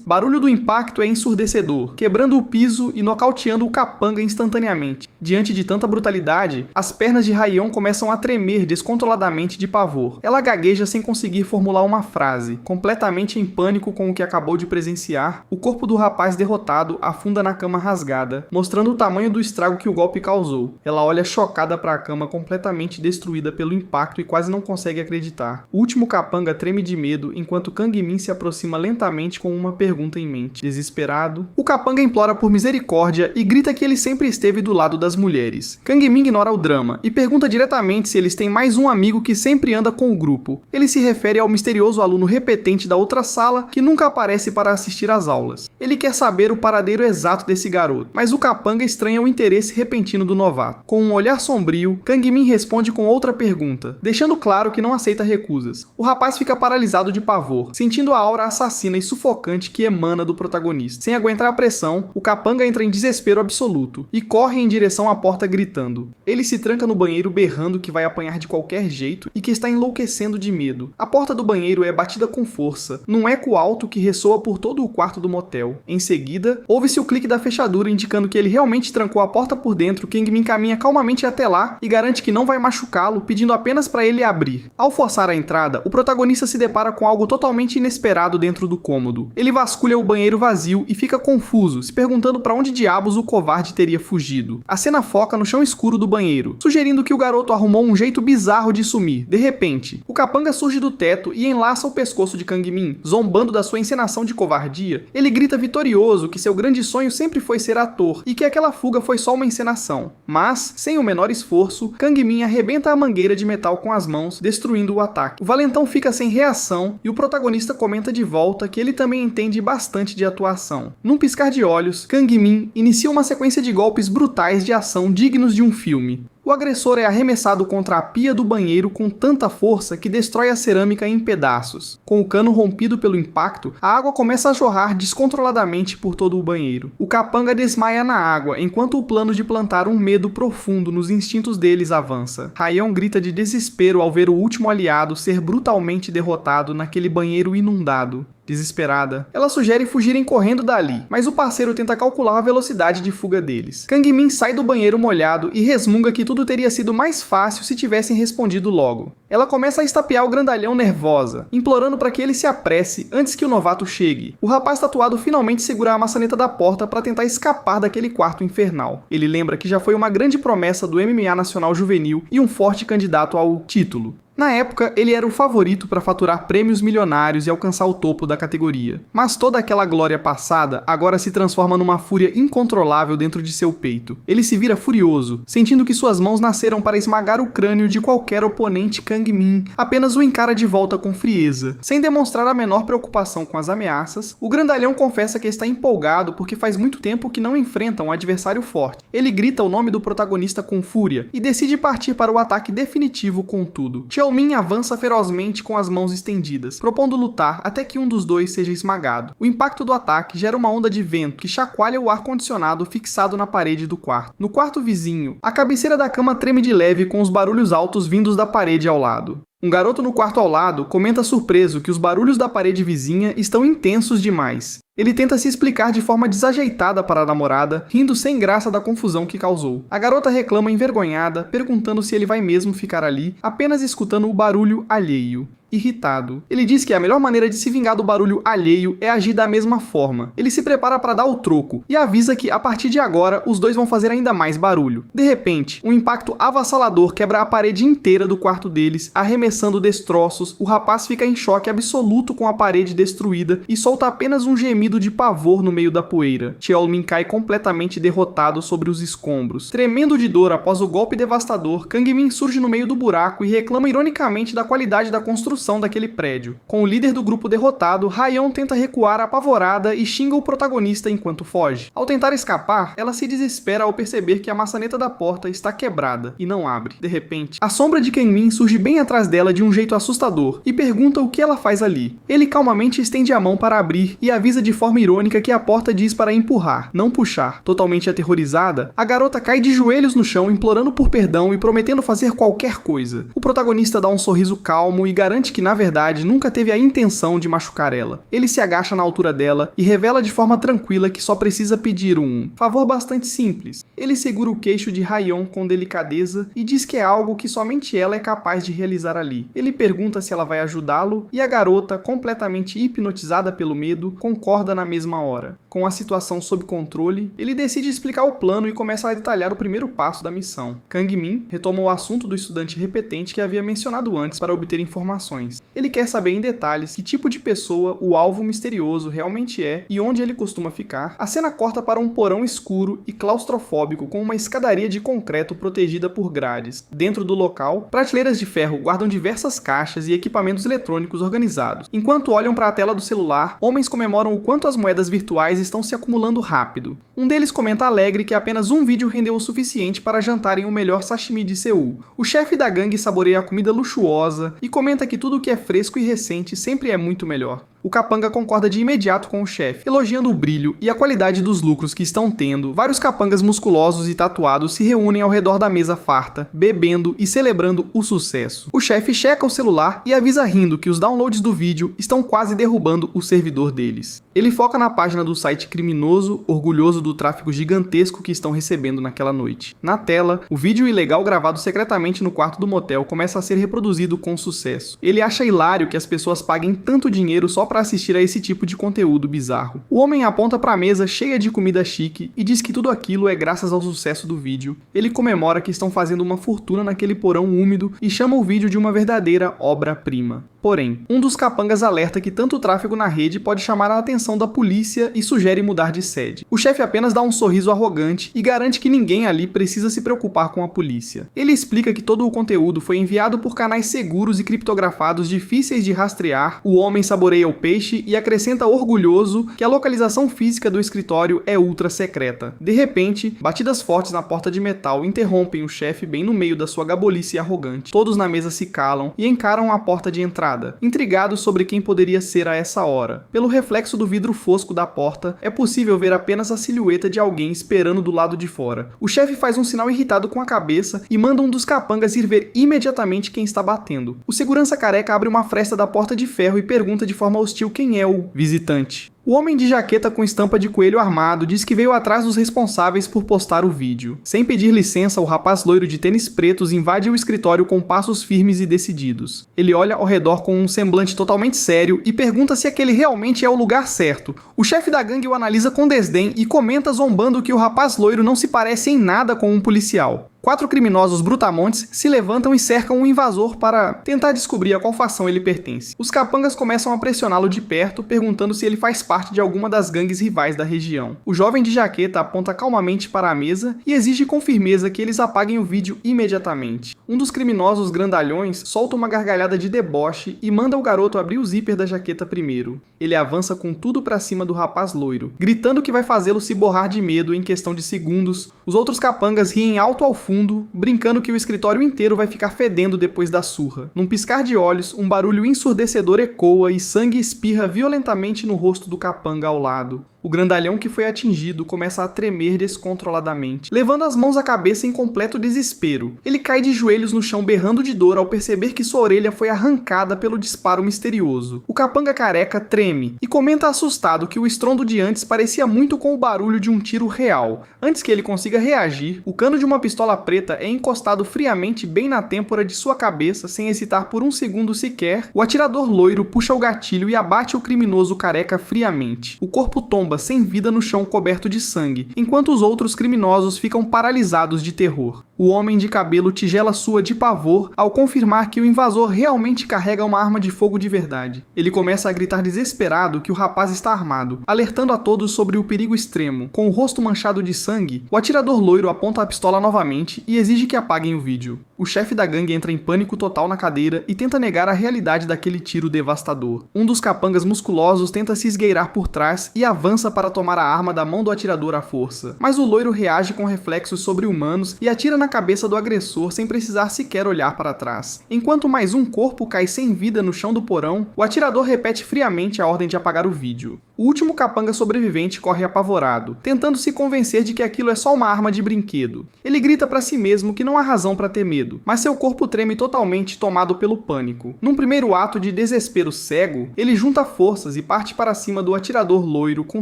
barulho do impacto é ensurdecedor, quebrando o piso e nocauteando o capanga instantaneamente. Diante de tanta brutalidade, as pernas de Raion começam a tremer descontroladamente de pavor. Ela gagueja sem conseguir formular uma frase. Completamente em pânico com o que acabou de presenciar, o corpo do rapaz derrotado afunda na cama rasgada, mostrando o tamanho do estrago que o golpe causou. Ela olha chocada para a cama completamente destruída pelo impacto e quase não consegue acreditar. O último capanga treme de medo enquanto Kang Min se aproxima lentamente com uma pergunta em mente. Desesperado, o capanga implora por misericórdia e grita que ele sempre esteve do lado das mulheres. Kang Min ignora o drama e pergunta diretamente se eles têm mais um amigo que sempre anda com o grupo. Ele se refere ao misterioso aluno repetente da outra sala que nunca aparece para assistir às aulas. Ele quer saber o paradeiro exato desse garoto, mas o capanga estranha o interesse repentino do novato. Com um olhar sombrio, Kang Kang Min responde com outra pergunta, deixando claro que não aceita recusas. O rapaz fica paralisado de pavor, sentindo a aura assassina e sufocante que emana do protagonista. Sem aguentar a pressão, o capanga entra em desespero absoluto e corre em direção à porta gritando. Ele se tranca no banheiro berrando que vai apanhar de qualquer jeito e que está enlouquecendo de medo. A porta do banheiro é batida com força, num eco alto que ressoa por todo o quarto do motel. Em seguida, ouve-se o clique da fechadura indicando que ele realmente trancou a porta por dentro. Kang Min caminha calmamente até lá e garante que não vai machucá-lo, pedindo apenas para ele abrir. Ao forçar a entrada, o protagonista se depara com algo totalmente inesperado dentro do cômodo. Ele vasculha o banheiro vazio e fica confuso, se perguntando para onde diabos o covarde teria fugido. A cena foca no chão escuro do banheiro, sugerindo que o garoto arrumou um jeito bizarro de sumir. De repente, o capanga surge do teto e enlaça o pescoço de Kang Min, zombando da sua encenação de covardia. Ele grita vitorioso que seu grande sonho sempre foi ser ator e que aquela fuga foi só uma encenação. Mas, sem o menor esforço, Kang Min arrebenta a mangueira de metal com as mãos, destruindo o ataque. O valentão fica sem reação e o protagonista comenta de volta que ele também entende bastante de atuação. Num piscar de olhos, Kang Min inicia uma sequência de golpes brutais de ação dignos de um filme. O agressor é arremessado contra a pia do banheiro com tanta força que destrói a cerâmica em pedaços. Com o cano rompido pelo impacto, a água começa a jorrar descontroladamente por todo o banheiro. O capanga desmaia na água, enquanto o plano de plantar um medo profundo nos instintos deles avança. Ha-yeon grita de desespero ao ver o último aliado ser brutalmente derrotado naquele banheiro inundado. Desesperada, ela sugere fugirem correndo dali, mas o parceiro tenta calcular a velocidade de fuga deles. Kang Min sai do banheiro molhado e resmunga que tudo teria sido mais fácil se tivessem respondido logo. Ela começa a estapear o grandalhão nervosa, implorando para que ele se apresse antes que o novato chegue. O rapaz tatuado finalmente segura a maçaneta da porta para tentar escapar daquele quarto infernal. Ele lembra que já foi uma grande promessa do MMA nacional juvenil e um forte candidato ao título. Na época, ele era o favorito para faturar prêmios milionários e alcançar o topo da categoria. Mas toda aquela glória passada agora se transforma numa fúria incontrolável dentro de seu peito. Ele se vira furioso, sentindo que suas mãos nasceram para esmagar o crânio de qualquer oponente. Kang Min apenas o encara de volta com frieza. Sem demonstrar a menor preocupação com as ameaças, o grandalhão confessa que está empolgado porque faz muito tempo que não enfrenta um adversário forte. Ele grita o nome do protagonista com fúria e decide partir para o ataque definitivo com tudo. Min avança ferozmente com as mãos estendidas, propondo lutar até que um dos dois seja esmagado. O impacto do ataque gera uma onda de vento que chacoalha o ar-condicionado fixado na parede do quarto. No quarto vizinho, a cabeceira da cama treme de leve com os barulhos altos vindos da parede ao lado. Um garoto no quarto ao lado comenta surpreso que os barulhos da parede vizinha estão intensos demais. Ele tenta se explicar de forma desajeitada para a namorada, rindo sem graça da confusão que causou. A garota reclama envergonhada, perguntando se ele vai mesmo ficar ali, apenas escutando o barulho alheio. Irritado, ele diz que a melhor maneira de se vingar do barulho alheio é agir da mesma forma. Ele se prepara para dar o troco e avisa que, a partir de agora, os dois vão fazer ainda mais barulho. De repente, um impacto avassalador quebra a parede inteira do quarto deles, arremessando destroços. O rapaz fica em choque absoluto com a parede destruída e solta apenas um gemido de pavor no meio da poeira. Cheol-min cai completamente derrotado sobre os escombros. Tremendo de dor após o golpe devastador, Kang Min surge no meio do buraco e reclama ironicamente da qualidade da construção daquele prédio. Com o líder do grupo derrotado, Ha-yeon tenta recuar apavorada e xinga o protagonista enquanto foge. Ao tentar escapar, ela se desespera ao perceber que a maçaneta da porta está quebrada e não abre. De repente, a sombra de Kang Min surge bem atrás dela de um jeito assustador e pergunta o que ela faz ali. Ele calmamente estende a mão para abrir e avisa de forma irônica que a porta diz para empurrar, não puxar. Totalmente aterrorizada, a garota cai de joelhos no chão implorando por perdão e prometendo fazer qualquer coisa. O protagonista dá um sorriso calmo e garante que, na verdade, nunca teve a intenção de machucar ela. Ele se agacha na altura dela e revela de forma tranquila que só precisa pedir um favor bastante simples. Ele segura o queixo de Ha-yeon com delicadeza e diz que é algo que somente ela é capaz de realizar ali. Ele pergunta se ela vai ajudá-lo e a garota, completamente hipnotizada pelo medo, concorda na mesma hora. Com a situação sob controle, ele decide explicar o plano e começa a detalhar o primeiro passo da missão. Kang Min retoma o assunto do estudante repetente que havia mencionado antes para obter informações. Ele quer saber em detalhes que tipo de pessoa o alvo misterioso realmente é e onde ele costuma ficar. A cena corta para um porão escuro e claustrofóbico com uma escadaria de concreto protegida por grades. Dentro do local, prateleiras de ferro guardam diversas caixas e equipamentos eletrônicos organizados. Enquanto olham para a tela do celular, homens comemoram o quanto quanto as moedas virtuais estão se acumulando rápido. Um deles comenta alegre que apenas um vídeo rendeu o suficiente para jantarem o melhor sashimi de Seul. O chefe da gangue saboreia a comida luxuosa e comenta que tudo que é fresco e recente sempre é muito melhor. O capanga concorda de imediato com o chefe, elogiando o brilho e a qualidade dos lucros que estão tendo. Vários capangas musculosos e tatuados se reúnem ao redor da mesa farta, bebendo e celebrando o sucesso. O chefe checa o celular e avisa rindo que os downloads do vídeo estão quase derrubando o servidor deles. Ele foca na página do site criminoso, orgulhoso do tráfego gigantesco que estão recebendo naquela noite. Na tela, o vídeo ilegal gravado secretamente no quarto do motel começa a ser reproduzido com sucesso. Ele acha hilário que as pessoas paguem tanto dinheiro só para assistir a esse tipo de conteúdo bizarro. O homem aponta para a mesa cheia de comida chique e diz que tudo aquilo é graças ao sucesso do vídeo. Ele comemora que estão fazendo uma fortuna naquele porão úmido e chama o vídeo de uma verdadeira obra-prima. Porém, um dos capangas alerta que tanto tráfego na rede pode chamar a atenção da polícia e sugere mudar de sede. O chefe apenas dá um sorriso arrogante e garante que ninguém ali precisa se preocupar com a polícia. Ele explica que todo o conteúdo foi enviado por canais seguros e criptografados difíceis de rastrear. O homem saboreia o peixe e acrescenta orgulhoso que a localização física do escritório é ultra secreta. De repente, batidas fortes na porta de metal interrompem o chefe bem no meio da sua gabolice arrogante. Todos na mesa se calam e encaram a porta de entrada, intrigados sobre quem poderia ser a essa hora. Pelo reflexo do vidro fosco da porta, é possível ver apenas a silhueta de alguém esperando do lado de fora. O chefe faz um sinal irritado com a cabeça e manda um dos capangas ir ver imediatamente quem está batendo. O segurança careca abre uma fresta da porta de ferro e pergunta de forma hostil quem é o visitante. O homem de jaqueta com estampa de coelho armado diz que veio atrás dos responsáveis por postar o vídeo. Sem pedir licença, o rapaz loiro de tênis pretos invade o escritório com passos firmes e decididos. Ele olha ao redor com um semblante totalmente sério e pergunta se aquele realmente é o lugar certo. O chefe da gangue o analisa com desdém e comenta zombando que o rapaz loiro não se parece em nada com um policial. 4 criminosos brutamontes se levantam e cercam um invasor para tentar descobrir a qual facção ele pertence. Os capangas começam a pressioná-lo de perto, perguntando se ele faz parte de alguma das gangues rivais da região. O jovem de jaqueta aponta calmamente para a mesa e exige com firmeza que eles apaguem o vídeo imediatamente. Um dos criminosos grandalhões solta uma gargalhada de deboche e manda o garoto abrir o zíper da jaqueta primeiro. Ele avança com tudo para cima do rapaz loiro, gritando que vai fazê-lo se borrar de medo em questão de segundos. Os outros capangas riem alto ao fundo, brincando que o escritório inteiro vai ficar fedendo depois da surra. Num piscar de olhos, um barulho ensurdecedor ecoa e sangue espirra violentamente no rosto do capanga ao lado. O grandalhão que foi atingido começa a tremer descontroladamente, levando as mãos à cabeça em completo desespero. Ele cai de joelhos no chão berrando de dor ao perceber que sua orelha foi arrancada pelo disparo misterioso. O capanga careca treme e comenta assustado que o estrondo de antes parecia muito com o barulho de um tiro real. Antes que ele consiga reagir, o cano de uma pistola preta é encostado friamente bem na têmpora de sua cabeça sem hesitar por um segundo sequer. O atirador loiro puxa o gatilho e abate o criminoso careca friamente. O corpo tomba sem vida no chão coberto de sangue, enquanto os outros criminosos ficam paralisados de terror. O homem de cabelo tigela sua de pavor ao confirmar que o invasor realmente carrega uma arma de fogo de verdade. Ele começa a gritar desesperado que o rapaz está armado, alertando a todos sobre o perigo extremo. Com o rosto manchado de sangue, o atirador loiro aponta a pistola novamente e exige que apaguem o vídeo. O chefe da gangue entra em pânico total na cadeira e tenta negar a realidade daquele tiro devastador. Um dos capangas musculosos tenta se esgueirar por trás e avança para tomar a arma da mão do atirador à força. Mas o loiro reage com reflexos sobre-humanos e atira na cabeça do agressor sem precisar sequer olhar para trás. Enquanto mais um corpo cai sem vida no chão do porão, o atirador repete friamente a ordem de apagar o vídeo. O último capanga sobrevivente corre apavorado, tentando se convencer de que aquilo é só uma arma de brinquedo. Ele grita para si mesmo que não há razão para ter medo, mas seu corpo treme totalmente tomado pelo pânico. Num primeiro ato de desespero cego, ele junta forças e parte para cima do atirador loiro com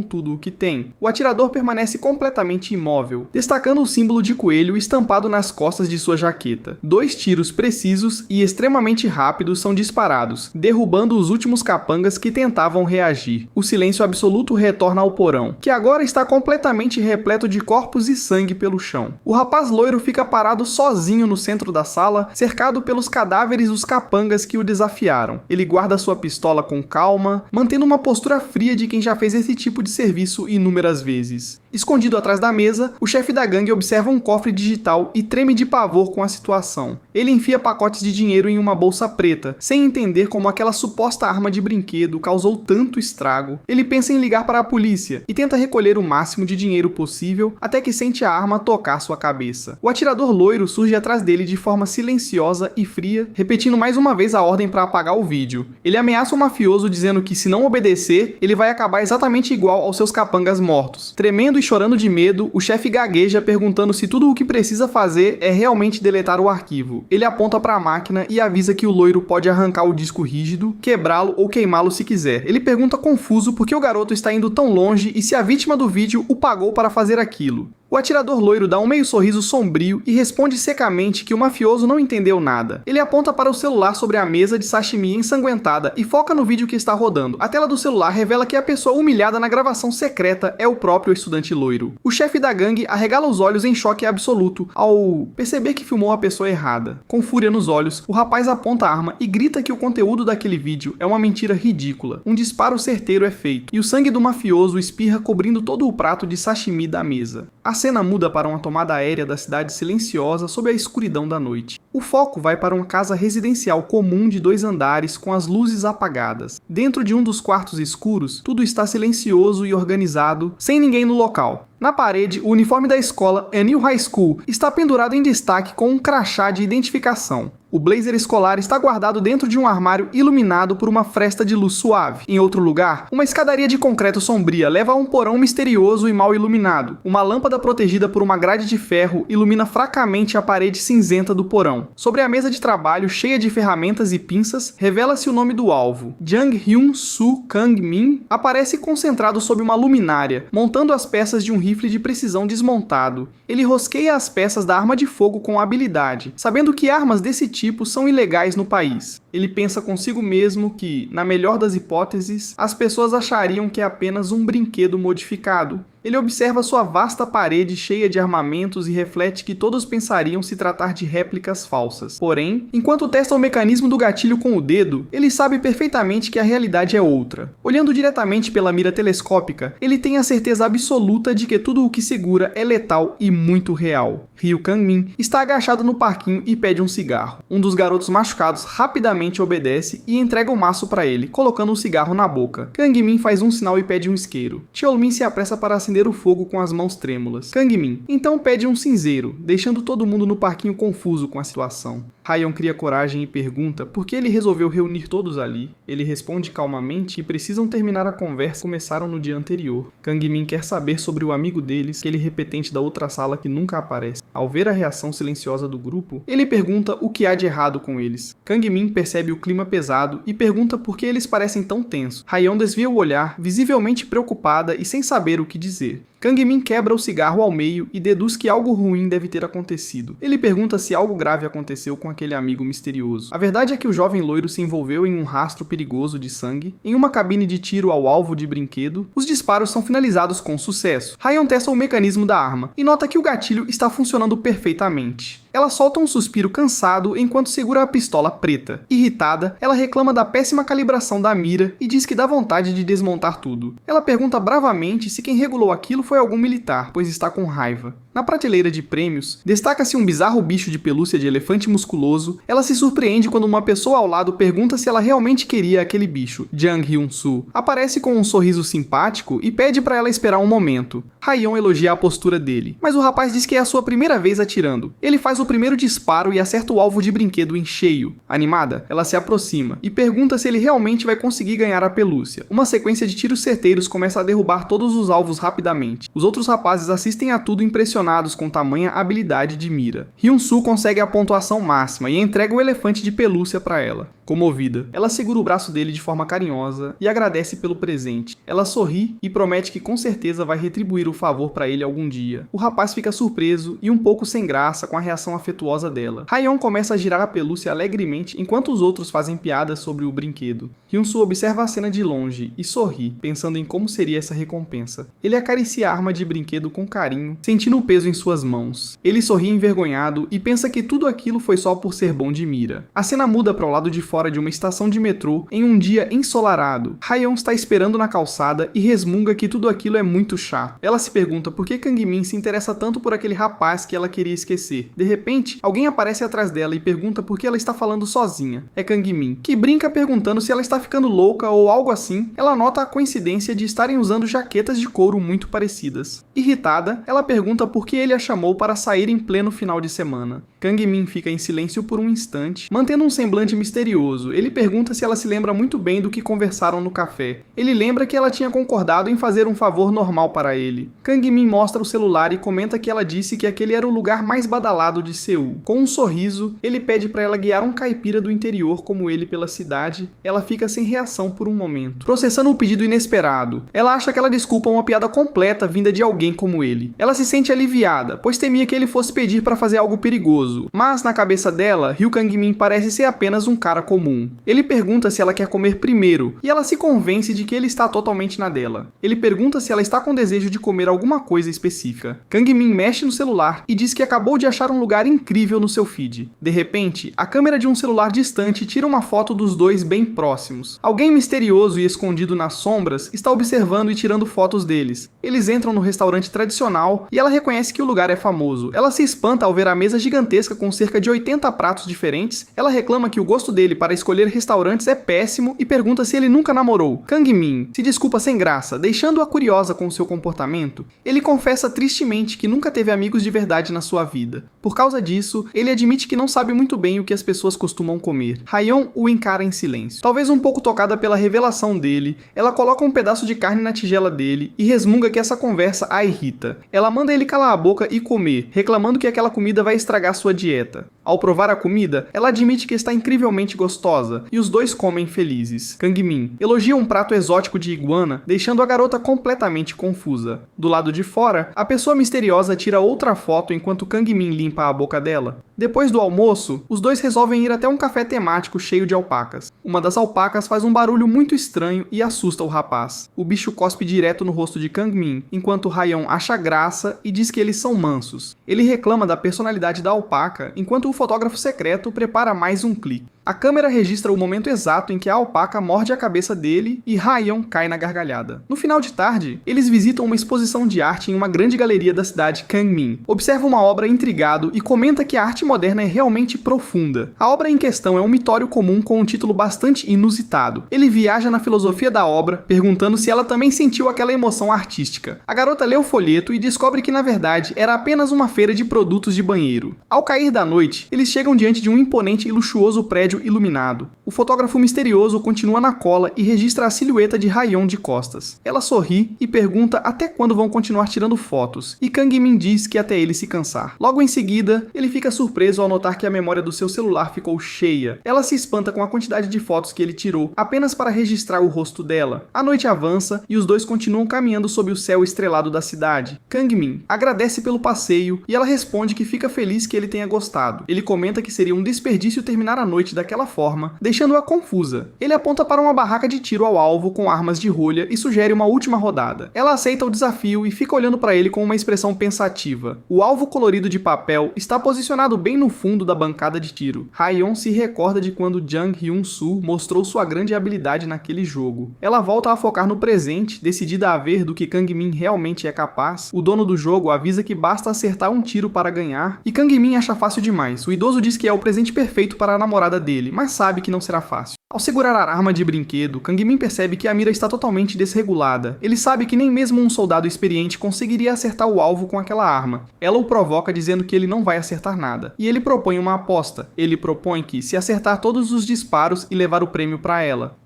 tudo o que tem. O atirador permanece completamente imóvel, destacando o símbolo de coelho estampado nas costas de sua jaqueta. 2 tiros precisos e extremamente rápidos são disparados, derrubando os últimos capangas que tentavam reagir. O silêncio absoluto retorna ao porão, que agora está completamente repleto de corpos e sangue pelo chão. O rapaz loiro fica parado sozinho no centro da sala, cercado pelos cadáveres dos capangas que o desafiaram. Ele guarda sua pistola com calma, mantendo uma postura fria de quem já fez esse tipo de serviço inúmeras vezes. Escondido atrás da mesa, o chefe da gangue observa um cofre digital e treme de pavor com a situação. Ele enfia pacotes de dinheiro em uma bolsa preta, sem entender como aquela suposta arma de brinquedo causou tanto estrago. Ele pensa em ligar para a polícia e tenta recolher o máximo de dinheiro possível até que sente a arma tocar sua cabeça. O atirador loiro surge atrás dele de forma silenciosa e fria, repetindo mais uma vez a ordem para apagar o vídeo. Ele ameaça o mafioso dizendo que se não obedecer, ele vai acabar exatamente igual aos seus capangas mortos. Tremendo e chorando de medo, o chefe gagueja perguntando se tudo o que precisa fazer é realmente deletar o arquivo. Ele aponta para a máquina e avisa que o loiro pode arrancar o disco rígido, quebrá-lo ou queimá-lo se quiser. Ele pergunta confuso por que o garoto está indo tão longe e se a vítima do vídeo o pagou para fazer aquilo. O atirador loiro dá um meio sorriso sombrio e responde secamente que o mafioso não entendeu nada. Ele aponta para o celular sobre a mesa de sashimi ensanguentada e foca no vídeo que está rodando. A tela do celular revela que a pessoa humilhada na gravação secreta é o próprio estudante loiro. O chefe da gangue arregala os olhos em choque absoluto ao perceber que filmou a pessoa errada. Com fúria nos olhos, o rapaz aponta a arma e grita que o conteúdo daquele vídeo é uma mentira ridícula. Um disparo certeiro é feito e o sangue do mafioso espirra cobrindo todo o prato de sashimi da mesa. A cena muda para uma tomada aérea da cidade silenciosa sob a escuridão da noite. O foco vai para uma casa residencial comum de 2 andares com as luzes apagadas. Dentro de um dos quartos escuros, tudo está silencioso e organizado, sem ninguém no local. Na parede, o uniforme da escola Anil High School está pendurado em destaque com um crachá de identificação. O blazer escolar está guardado dentro de um armário iluminado por uma fresta de luz suave. Em outro lugar, uma escadaria de concreto sombria leva a um porão misterioso e mal iluminado. Uma lâmpada protegida por uma grade de ferro ilumina fracamente a parede cinzenta do porão. Sobre a mesa de trabalho, cheia de ferramentas e pinças, revela-se o nome do alvo. Jang Hyun-soo Kang-min aparece concentrado sob uma luminária, montando as peças de um rifle de precisão desmontado. Ele rosqueia as peças da arma de fogo com habilidade, sabendo que armas desse tipo são ilegais no país. Ele pensa consigo mesmo que, na melhor das hipóteses, as pessoas achariam que é apenas um brinquedo modificado. Ele observa sua vasta parede cheia de armamentos e reflete que todos pensariam se tratar de réplicas falsas. Porém, enquanto testa o mecanismo do gatilho com o dedo, ele sabe perfeitamente que a realidade é outra. Olhando diretamente pela mira telescópica, ele tem a certeza absoluta de que tudo o que segura é letal e muito real. Ryu Kang-min está agachado no parquinho e pede um cigarro. Um dos garotos machucados rapidamente obedece e entrega o maço para ele, colocando o cigarro na boca. Kang-min faz um sinal e pede um isqueiro. Cheol-min se apressa para acender o fogo com as mãos trêmulas. Kang-min então pede um cinzeiro, deixando todo mundo no parquinho confuso com a situação. Ryan cria coragem e pergunta por que ele resolveu reunir todos ali. Ele responde calmamente que precisam terminar a conversa que começaram no dia anterior. Kang-min quer saber sobre o amigo deles, aquele repetente da outra sala que nunca aparece. Ao ver a reação silenciosa do grupo, ele pergunta o que há de errado com eles. Kang-min percebe o clima pesado e pergunta por que eles parecem tão tensos. Ryan desvia o olhar, visivelmente preocupada e sem saber o que dizer. Kang-min quebra o cigarro ao meio e deduz que algo ruim deve ter acontecido. Ele pergunta se algo grave aconteceu com aquele amigo misterioso. A verdade é que o jovem loiro se envolveu em um rastro perigoso de sangue, em uma cabine de tiro ao alvo de brinquedo. Os disparos são finalizados com sucesso. Ryan testa o mecanismo da arma e nota que o gatilho está funcionando perfeitamente. Ela solta um suspiro cansado enquanto segura a pistola preta. Irritada, ela reclama da péssima calibração da mira e diz que dá vontade de desmontar tudo. Ela pergunta bravamente se quem regulou aquilo foi algum militar, pois está com raiva. Na prateleira de prêmios, destaca-se um bizarro bicho de pelúcia de elefante musculoso. Ela se surpreende quando uma pessoa ao lado pergunta se ela realmente queria aquele bicho. Jang Hyun-soo aparece com um sorriso simpático e pede para ela esperar um momento. Ryan elogia a postura dele, mas o rapaz diz que é a sua primeira vez atirando. Ele faz o primeiro disparo e acerta o alvo de brinquedo em cheio. Animada, ela se aproxima e pergunta se ele realmente vai conseguir ganhar a pelúcia. Uma sequência de tiros certeiros começa a derrubar todos os alvos rapidamente. Os outros rapazes assistem a tudo impressionados com tamanha habilidade de mira. Hyun-soo consegue a pontuação máxima e entrega o elefante de pelúcia para ela. Comovida, ela segura o braço dele de forma carinhosa e agradece pelo presente. Ela sorri e promete que com certeza vai retribuir o favor para ele algum dia. O rapaz fica surpreso e um pouco sem graça com a reação afetuosa dela. Ryan começa a girar a pelúcia alegremente enquanto os outros fazem piadas sobre o brinquedo. Hyun-soo observa a cena de longe e sorri, pensando em como seria essa recompensa. Ele acaricia a arma de brinquedo com carinho, sentindo o peso em suas mãos. Ele sorri envergonhado e pensa que tudo aquilo foi só por ser bom de mira. A cena muda para o lado de fora de uma estação de metrô em um dia ensolarado. Ryan está esperando na calçada e resmunga que tudo aquilo é muito chato. Ela se pergunta por que Kang-min se interessa tanto por aquele rapaz que ela queria esquecer. De repente, repente, alguém aparece atrás dela e pergunta por que ela está falando sozinha. É Kang Min, que brinca perguntando se ela está ficando louca ou algo assim. Ela nota a coincidência de estarem usando jaquetas de couro muito parecidas. Irritada, ela pergunta por que ele a chamou para sair em pleno final de semana. Kang Min fica em silêncio por um instante, mantendo um semblante misterioso. Ele pergunta se ela se lembra muito bem do que conversaram no café. Ele lembra que ela tinha concordado em fazer um favor normal para ele. Kang Min mostra o celular e comenta que ela disse que aquele era o lugar mais badalado de Seul. Com um sorriso, ele pede para ela guiar um caipira do interior como ele pela cidade. Ela fica sem reação por um momento, processando o pedido inesperado. Ela acha aquela desculpa uma piada completa vinda de alguém como ele. Ela se sente aliviada, pois temia que ele fosse pedir para fazer algo perigoso. Mas na cabeça dela, Ryu Kang-min parece ser apenas um cara comum. Ele pergunta se ela quer comer primeiro, e ela se convence de que ele está totalmente na dela. Ele pergunta se ela está com desejo de comer alguma coisa específica. Kang-min mexe no celular e diz que acabou de achar um lugar incrível no seu feed. De repente, a câmera de um celular distante tira uma foto dos dois bem próximos. Alguém misterioso e escondido nas sombras está observando e tirando fotos deles. Eles entram no restaurante tradicional e ela reconhece que o lugar é famoso. Ela se espanta ao ver a mesa gigantesca com cerca de 80 pratos diferentes. Ela reclama que o gosto dele para escolher restaurantes é péssimo e pergunta se ele nunca namorou. Kang-min se desculpa sem graça, deixando-a curiosa com seu comportamento. Ele confessa tristemente que nunca teve amigos de verdade na sua vida. Por causa disso, ele admite que não sabe muito bem o que as pessoas costumam comer. Hayeon o encara em silêncio. Talvez um pouco tocada pela revelação dele, ela coloca um pedaço de carne na tigela dele e resmunga que essa conversa a irrita. Ela manda ele calar a boca e comer, reclamando que aquela comida vai estragar sua dieta. Ao provar a comida, ela admite que está incrivelmente gostosa, e os dois comem felizes. Kang-min elogia um prato exótico de iguana, deixando a garota completamente confusa. Do lado de fora, a pessoa misteriosa tira outra foto enquanto Kang-min limpa a boca dela. Depois do almoço, os dois resolvem ir até um café temático cheio de alpacas. Uma das alpacas faz um barulho muito estranho e assusta o rapaz. O bicho cospe direto no rosto de Kang-min, enquanto Hayeon acha graça e diz que eles são mansos. Ele reclama da personalidade da alpaca, enquanto o fotógrafo secreto prepara mais um clique. A câmera registra o momento exato em que a alpaca morde a cabeça dele e Hayeon cai na gargalhada. No final de tarde, eles visitam uma exposição de arte em uma grande galeria da cidade Kangmin. Observa uma obra intrigado e comenta que a arte moderna é realmente profunda. A obra em questão é um mitório comum com um título bastante inusitado. Ele viaja na filosofia da obra, perguntando se ela também sentiu aquela emoção artística. A garota lê o folheto e descobre que na verdade era apenas uma feira de produtos de banheiro. Ao cair da noite, eles chegam diante de um imponente e luxuoso prédio iluminado. O fotógrafo misterioso continua na cola e registra a silhueta de Hayeon de costas. Ela sorri e pergunta até quando vão continuar tirando fotos, e Kang-min diz que até ele se cansar. Logo em seguida, ele fica surpreso ao notar que a memória do seu celular ficou cheia. Ela se espanta com a quantidade de fotos que ele tirou, apenas para registrar o rosto dela. A noite avança e os dois continuam caminhando sob o céu estrelado da cidade. Kang-min agradece pelo passeio e ela responde que fica feliz que ele tenha gostado. Ele comenta que seria um desperdício terminar a noite daquela forma, deixando-a confusa. Ele aponta para uma barraca de tiro ao alvo com armas de rolha e sugere uma última rodada. Ela aceita o desafio e fica olhando para ele com uma expressão pensativa. O alvo colorido de papel está posicionado bem no fundo da bancada de tiro. Hayeon se recorda de quando Jang Hyun-soo mostrou sua grande habilidade naquele jogo. Ela volta a focar no presente, decidida a ver do que Kang-min realmente é capaz. O dono do jogo avisa que basta acertar um tiro para ganhar, e Kang-min acha fácil demais. O idoso diz que é o presente perfeito para a namorada dele, mas sabe que não será fácil. Ao segurar a arma de brinquedo, Kang-min percebe que a mira está totalmente desregulada. Ele sabe que nem mesmo um soldado experiente conseguiria acertar o alvo com aquela arma. Ela o provoca dizendo que ele não vai acertar nada, e ele propõe uma aposta. Ele propõe que, se acertar todos os disparos e levar o prêmio para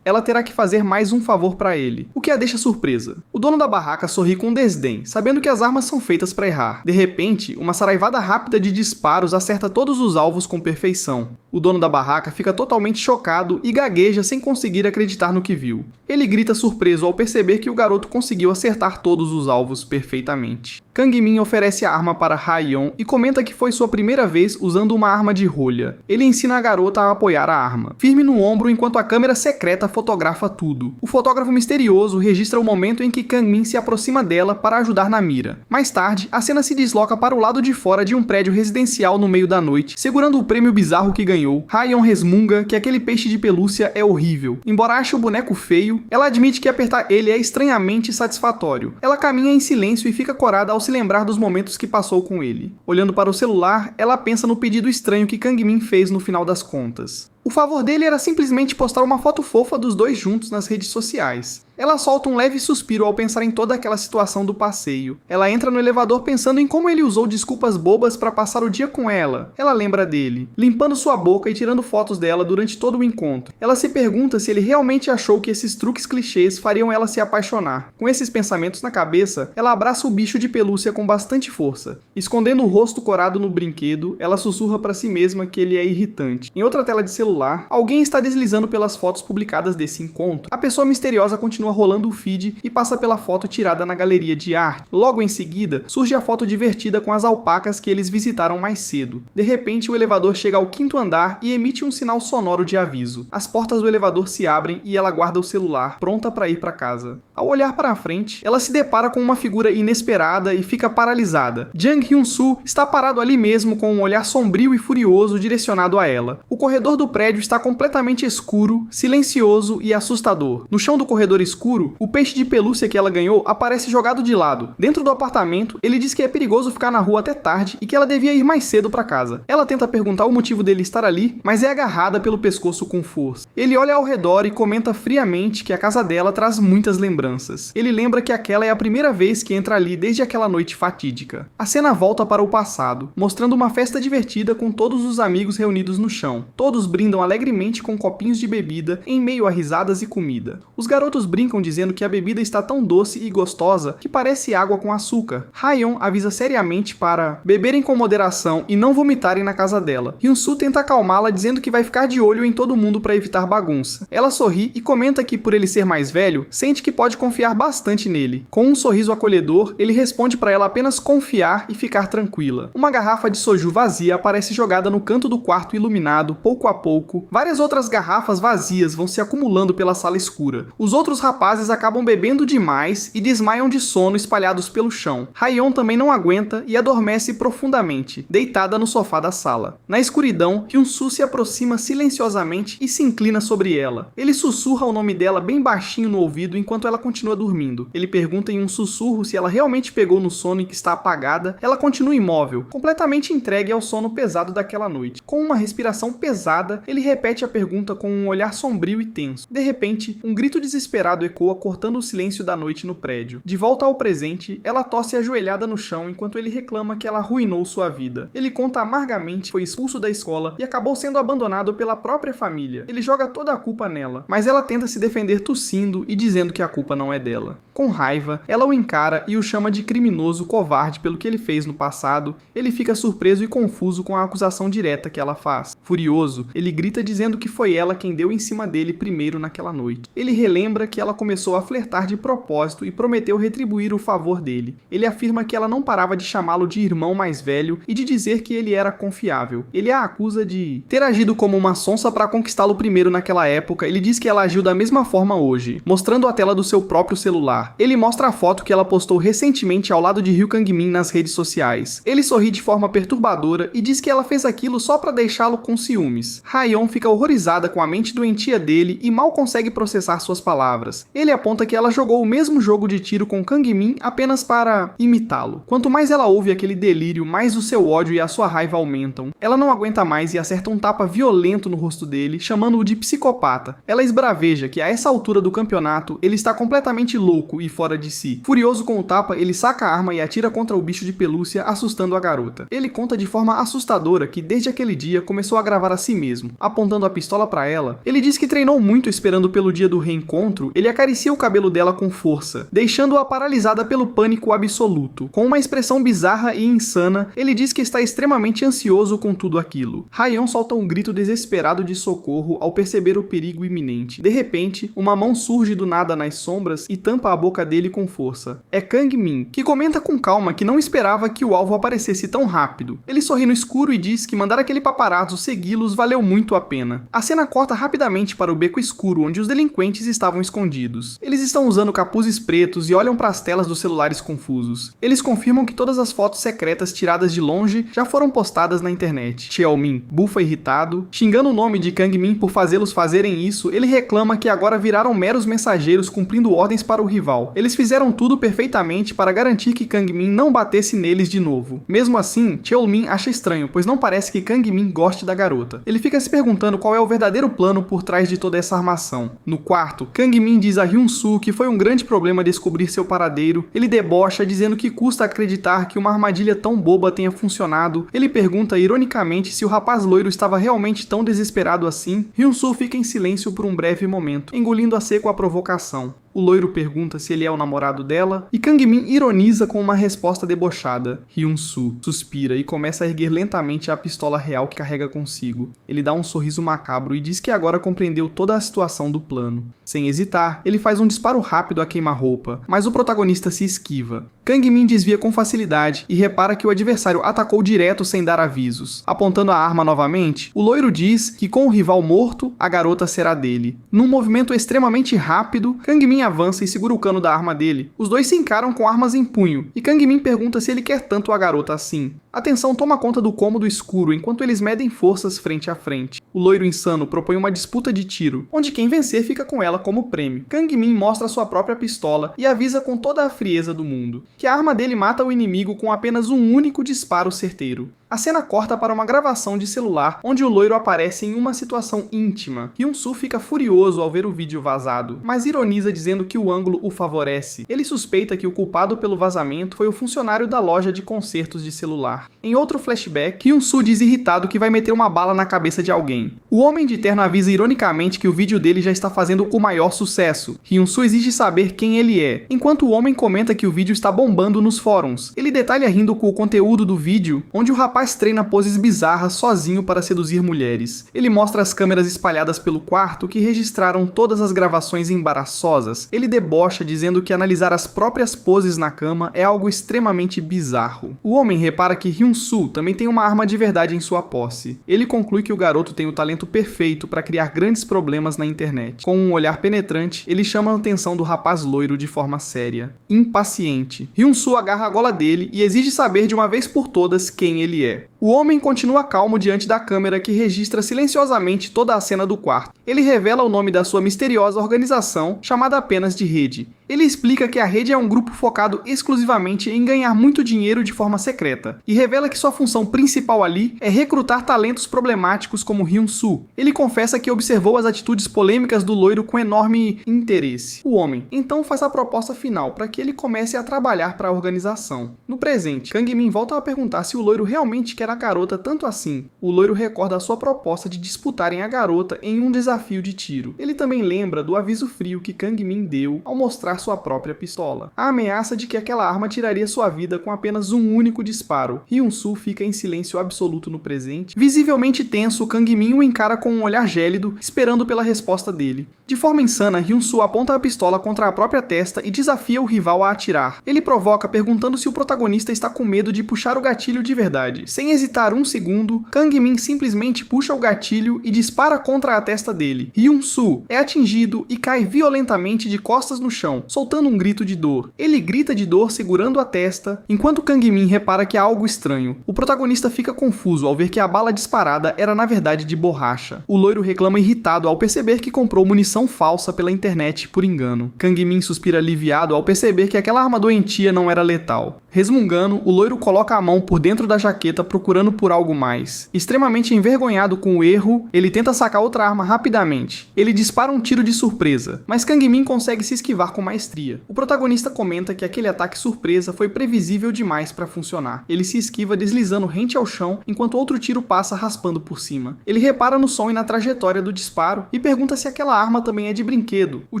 ela terá que fazer mais um favor para ele, o que a deixa surpresa. O dono da barraca sorri com desdém, sabendo que as armas são feitas para errar. De repente, uma saraivada rápida de disparos acerta todos os alvos com perfeição. O dono da barraca fica totalmente chocado e gagueja sem conseguir acreditar no que viu. Ele grita surpreso ao perceber que o garoto conseguiu acertar todos os alvos perfeitamente. Kang-min oferece a arma para Hayeon e comenta que foi sua primeira vez usando uma arma de rolha. Ele ensina a garota a apoiar a arma, firme no ombro enquanto a câmera secreta fotografa tudo. O fotógrafo misterioso registra o momento em que Kang-min se aproxima dela para ajudar na mira. Mais tarde, a cena se desloca para o lado de fora de um prédio residencial no meio da noite, segurando o prêmio bizarro que ganhou ganhou. Ryan resmunga que aquele peixe de pelúcia é horrível. Embora ache o boneco feio, ela admite que apertar ele é estranhamente satisfatório. Ela caminha em silêncio e fica corada ao se lembrar dos momentos que passou com ele. Olhando para o celular, ela pensa no pedido estranho que Kang-min fez no final das contas. O favor dele era simplesmente postar uma foto fofa dos dois juntos nas redes sociais. Ela solta um leve suspiro ao pensar em toda aquela situação do passeio. Ela entra no elevador pensando em como ele usou desculpas bobas para passar o dia com ela. Ela lembra dele, limpando sua boca e tirando fotos dela durante todo o encontro. Ela se pergunta se ele realmente achou que esses truques clichês fariam ela se apaixonar. Com esses pensamentos na cabeça, ela abraça o bicho de pelúcia com bastante força. Escondendo o rosto corado no brinquedo, ela sussurra para si mesma que ele é irritante. Em outra tela de celular, alguém está deslizando pelas fotos publicadas desse encontro. A pessoa misteriosa continua rolando o feed e passa pela foto tirada na galeria de arte. Logo em seguida, surge a foto divertida com as alpacas que eles visitaram mais cedo. De repente, o elevador chega ao 5º andar e emite um sinal sonoro de aviso. As portas do elevador se abrem e ela guarda o celular, pronta para ir para casa. Ao olhar para a frente, ela se depara com uma figura inesperada e fica paralisada. Jang Hyun-soo está parado ali mesmo com um olhar sombrio e furioso direcionado a ela. O corredor do prédio está completamente escuro, silencioso e assustador. No chão do corredor escuro, o peixe de pelúcia que ela ganhou aparece jogado de lado. Dentro do apartamento, ele diz que é perigoso ficar na rua até tarde e que ela devia ir mais cedo para casa. Ela tenta perguntar o motivo dele estar ali, mas é agarrada pelo pescoço com força. Ele olha ao redor e comenta friamente que a casa dela traz muitas lembranças. Ele lembra que aquela é a primeira vez que entra ali desde aquela noite fatídica. A cena volta para o passado, mostrando uma festa divertida com todos os amigos reunidos no chão. Todos brindam alegremente com copinhos de bebida em meio a risadas e comida. Os garotos brincam dizendo que a bebida está tão doce e gostosa que parece água com açúcar. Ryan avisa seriamente para beberem com moderação e não vomitarem na casa dela. Hyun-soo tenta acalmá-la dizendo que vai ficar de olho em todo mundo para evitar bagunça. Ela sorri e comenta que por ele ser mais velho, sente que pode confiar bastante nele. Com um sorriso acolhedor, ele responde para ela apenas confiar e ficar tranquila. Uma garrafa de soju vazia aparece jogada no canto do quarto iluminado, pouco a pouco. Várias outras garrafas vazias vão se acumulando pela sala escura. Os outros rapazes acabam bebendo demais e desmaiam de sono espalhados pelo chão. Ryan também não aguenta e adormece profundamente, deitada no sofá da sala. Na escuridão, Hyun-soo se aproxima silenciosamente e se inclina sobre ela. Ele sussurra o nome dela bem baixinho no ouvido enquanto ela continua dormindo. Ele pergunta em um sussurro se ela realmente pegou no sono e que está apagada. Ela continua imóvel, completamente entregue ao sono pesado daquela noite. Com uma respiração pesada, ele repete a pergunta com um olhar sombrio e tenso. De repente, um grito desesperado ecoa cortando o silêncio da noite no prédio. De volta ao presente, ela tosse ajoelhada no chão enquanto ele reclama que ela arruinou sua vida. Ele conta amargamente que foi expulso da escola e acabou sendo abandonado pela própria família. Ele joga toda a culpa nela, mas ela tenta se defender tossindo e dizendo que a culpa não é dela. Com raiva, ela o encara e o chama de criminoso covarde pelo que ele fez no passado. Ele fica surpreso e confuso com a acusação direta que ela faz. Furioso, ele grita dizendo que foi ela quem deu em cima dele primeiro naquela noite. Ele relembra que ela começou a flertar de propósito e prometeu retribuir o favor dele. Ele afirma que ela não parava de chamá-lo de irmão mais velho e de dizer que ele era confiável. Ele a acusa de ter agido como uma sonsa para conquistá-lo primeiro naquela época. Ele diz que ela agiu da mesma forma hoje, mostrando a tela do seu próprio celular. Ele mostra a foto que ela postou recentemente ao lado de Ryu Kang-min nas redes sociais. Ele sorri de forma perturbadora e diz que ela fez aquilo só para deixá-lo com ciúmes. Ryan fica horrorizada com a mente doentia dele e mal consegue processar suas palavras. Ele aponta que ela jogou o mesmo jogo de tiro com Kang-min apenas para imitá-lo. Quanto mais ela ouve aquele delírio, mais o seu ódio e a sua raiva aumentam. Ela não aguenta mais e acerta um tapa violento no rosto dele, chamando-o de psicopata. Ela esbraveja que a essa altura do campeonato ele está completamente louco e fora de si. Furioso com o tapa, ele saca a arma e atira contra o bicho de pelúcia, assustando a garota. Ele conta de forma assustadora que desde aquele dia começou a gravar a si mesmo. Apontando a pistola para ela, ele diz que treinou muito esperando pelo dia do reencontro. Ele acaricia o cabelo dela com força, deixando-a paralisada pelo pânico absoluto. Com uma expressão bizarra e insana, ele diz que está extremamente ansioso com tudo aquilo. Ryan solta um grito desesperado de socorro ao perceber o perigo iminente. De repente, uma mão surge do nada nas sombras e tampa a boca dele com força. É Kang Min, que comenta com calma que não esperava que o alvo aparecesse tão rápido. Ele sorri no escuro e diz que mandar aquele paparazzo segui-los valeu muito a pena. A cena corta rapidamente para o beco escuro onde os delinquentes estavam escondidos. Eles estão usando capuzes pretos e olham para as telas dos celulares confusos. Eles confirmam que todas as fotos secretas tiradas de longe já foram postadas na internet. Xiaomin bufa irritado, xingando o nome de Kang Min por fazê-los fazerem isso. Ele reclama que agora viraram meros mensageiros cumprindo ordens para o rival. Eles fizeram tudo perfeitamente para garantir que Kang Min não batesse neles de novo. Mesmo assim, Xiaomin acha estranho, pois não parece que Kang Min goste da garota. Ele fica se perguntando qual é o verdadeiro plano por trás de toda essa armação. No quarto, Kang Min diz a Hyun-soo que foi um grande problema descobrir seu paradeiro. Ele debocha, dizendo que custa acreditar que uma armadilha tão boba tenha funcionado. Ele pergunta ironicamente se o rapaz loiro estava realmente tão desesperado assim. Hyun-soo fica em silêncio por um breve momento, engolindo a seco a provocação. O loiro pergunta se ele é o namorado dela, e Kang Min ironiza com uma resposta debochada. Hyun-soo suspira e começa a erguer lentamente a pistola real que carrega consigo. Ele dá um sorriso macabro e diz que agora compreendeu toda a situação do plano. Sem hesitar, ele faz um disparo rápido a queima-roupa, mas o protagonista se esquiva. Kang Min desvia com facilidade e repara que o adversário atacou direto sem dar avisos. Apontando a arma novamente, o loiro diz que com o rival morto, a garota será dele. Num movimento extremamente rápido, Kang Min avança e segura o cano da arma dele. Os dois se encaram com armas em punho, e Kang Min pergunta se ele quer tanto a garota assim. A tensão toma conta do cômodo escuro enquanto eles medem forças frente a frente. O loiro insano propõe uma disputa de tiro, onde quem vencer fica com ela como prêmio. Kang Min mostra sua própria pistola e avisa com toda a frieza do mundo que a arma dele mata o inimigo com apenas um único disparo certeiro. A cena corta para uma gravação de celular onde o loiro aparece em uma situação íntima. Hyun-soo fica furioso ao ver o vídeo vazado, mas ironiza dizendo que o ângulo o favorece. Ele suspeita que o culpado pelo vazamento foi o funcionário da loja de consertos de celular. Em outro flashback, Hyun-soo diz irritado que vai meter uma bala na cabeça de alguém. O homem de terno avisa ironicamente que o vídeo dele já está fazendo o maior sucesso. Hyun-soo exige saber quem ele é, enquanto o homem comenta que o vídeo está bombando nos fóruns. Ele detalha rindo com o conteúdo do vídeo, onde o rapaz treina poses bizarras sozinho para seduzir mulheres. Ele mostra as câmeras espalhadas pelo quarto que registraram todas as gravações embaraçosas. Ele debocha dizendo que analisar as próprias poses na cama é algo extremamente bizarro. O homem repara que Hyun-soo também tem uma arma de verdade em sua posse. Ele conclui que o garoto tem o talento perfeito para criar grandes problemas na internet. Com um olhar penetrante, ele chama a atenção do rapaz loiro de forma séria. Impaciente, Hyun-soo agarra a gola dele e exige saber de uma vez por todas quem ele é. O homem continua calmo diante da câmera que registra silenciosamente toda a cena do quarto. Ele revela o nome da sua misteriosa organização, chamada apenas de Rede. Ele explica que a Rede é um grupo focado exclusivamente em ganhar muito dinheiro de forma secreta, e revela que sua função principal ali é recrutar talentos problemáticos como Hyun-soo. Ele confessa que observou as atitudes polêmicas do loiro com enorme interesse. O homem então faz a proposta final para que ele comece a trabalhar para a organização. No presente, Kang Min volta a perguntar se o loiro realmente quer a garota tanto assim. O loiro recorda a sua proposta de disputarem a garota em um desafio de tiro. Ele também lembra do aviso frio que Kang Min deu ao mostrar sua própria pistola. A ameaça de que aquela arma tiraria sua vida com apenas um único disparo. Hyun-soo fica em silêncio absoluto no presente. Visivelmente tenso, Kang Min o encara com um olhar gélido, esperando pela resposta dele. De forma insana, Hyun-soo aponta a pistola contra a própria testa e desafia o rival a atirar. Ele provoca perguntando se o protagonista está com medo de puxar o gatilho de verdade. Sem hesitar um segundo, Kang Min simplesmente puxa o gatilho e dispara contra a testa dele. Hyun-soo é atingido e cai violentamente de costas no chão, soltando um grito de dor. Ele grita de dor segurando a testa, enquanto Kang Min repara que há algo estranho. O protagonista fica confuso ao ver que a bala disparada era na verdade de borracha. O loiro reclama irritado ao perceber que comprou munição falsa pela internet por engano. Kang Min suspira aliviado ao perceber que aquela arma doentia não era letal. Resmungando, o loiro coloca a mão por dentro da jaqueta procurando por algo mais. Extremamente envergonhado com o erro, ele tenta sacar outra arma rapidamente. Ele dispara um tiro de surpresa, mas Kang Min consegue se esquivar com maestria. O protagonista comenta que aquele ataque surpresa foi previsível demais para funcionar. Ele se esquiva deslizando rente ao chão, enquanto outro tiro passa raspando por cima. Ele repara no som e na trajetória do disparo e pergunta se aquela arma também é de brinquedo. O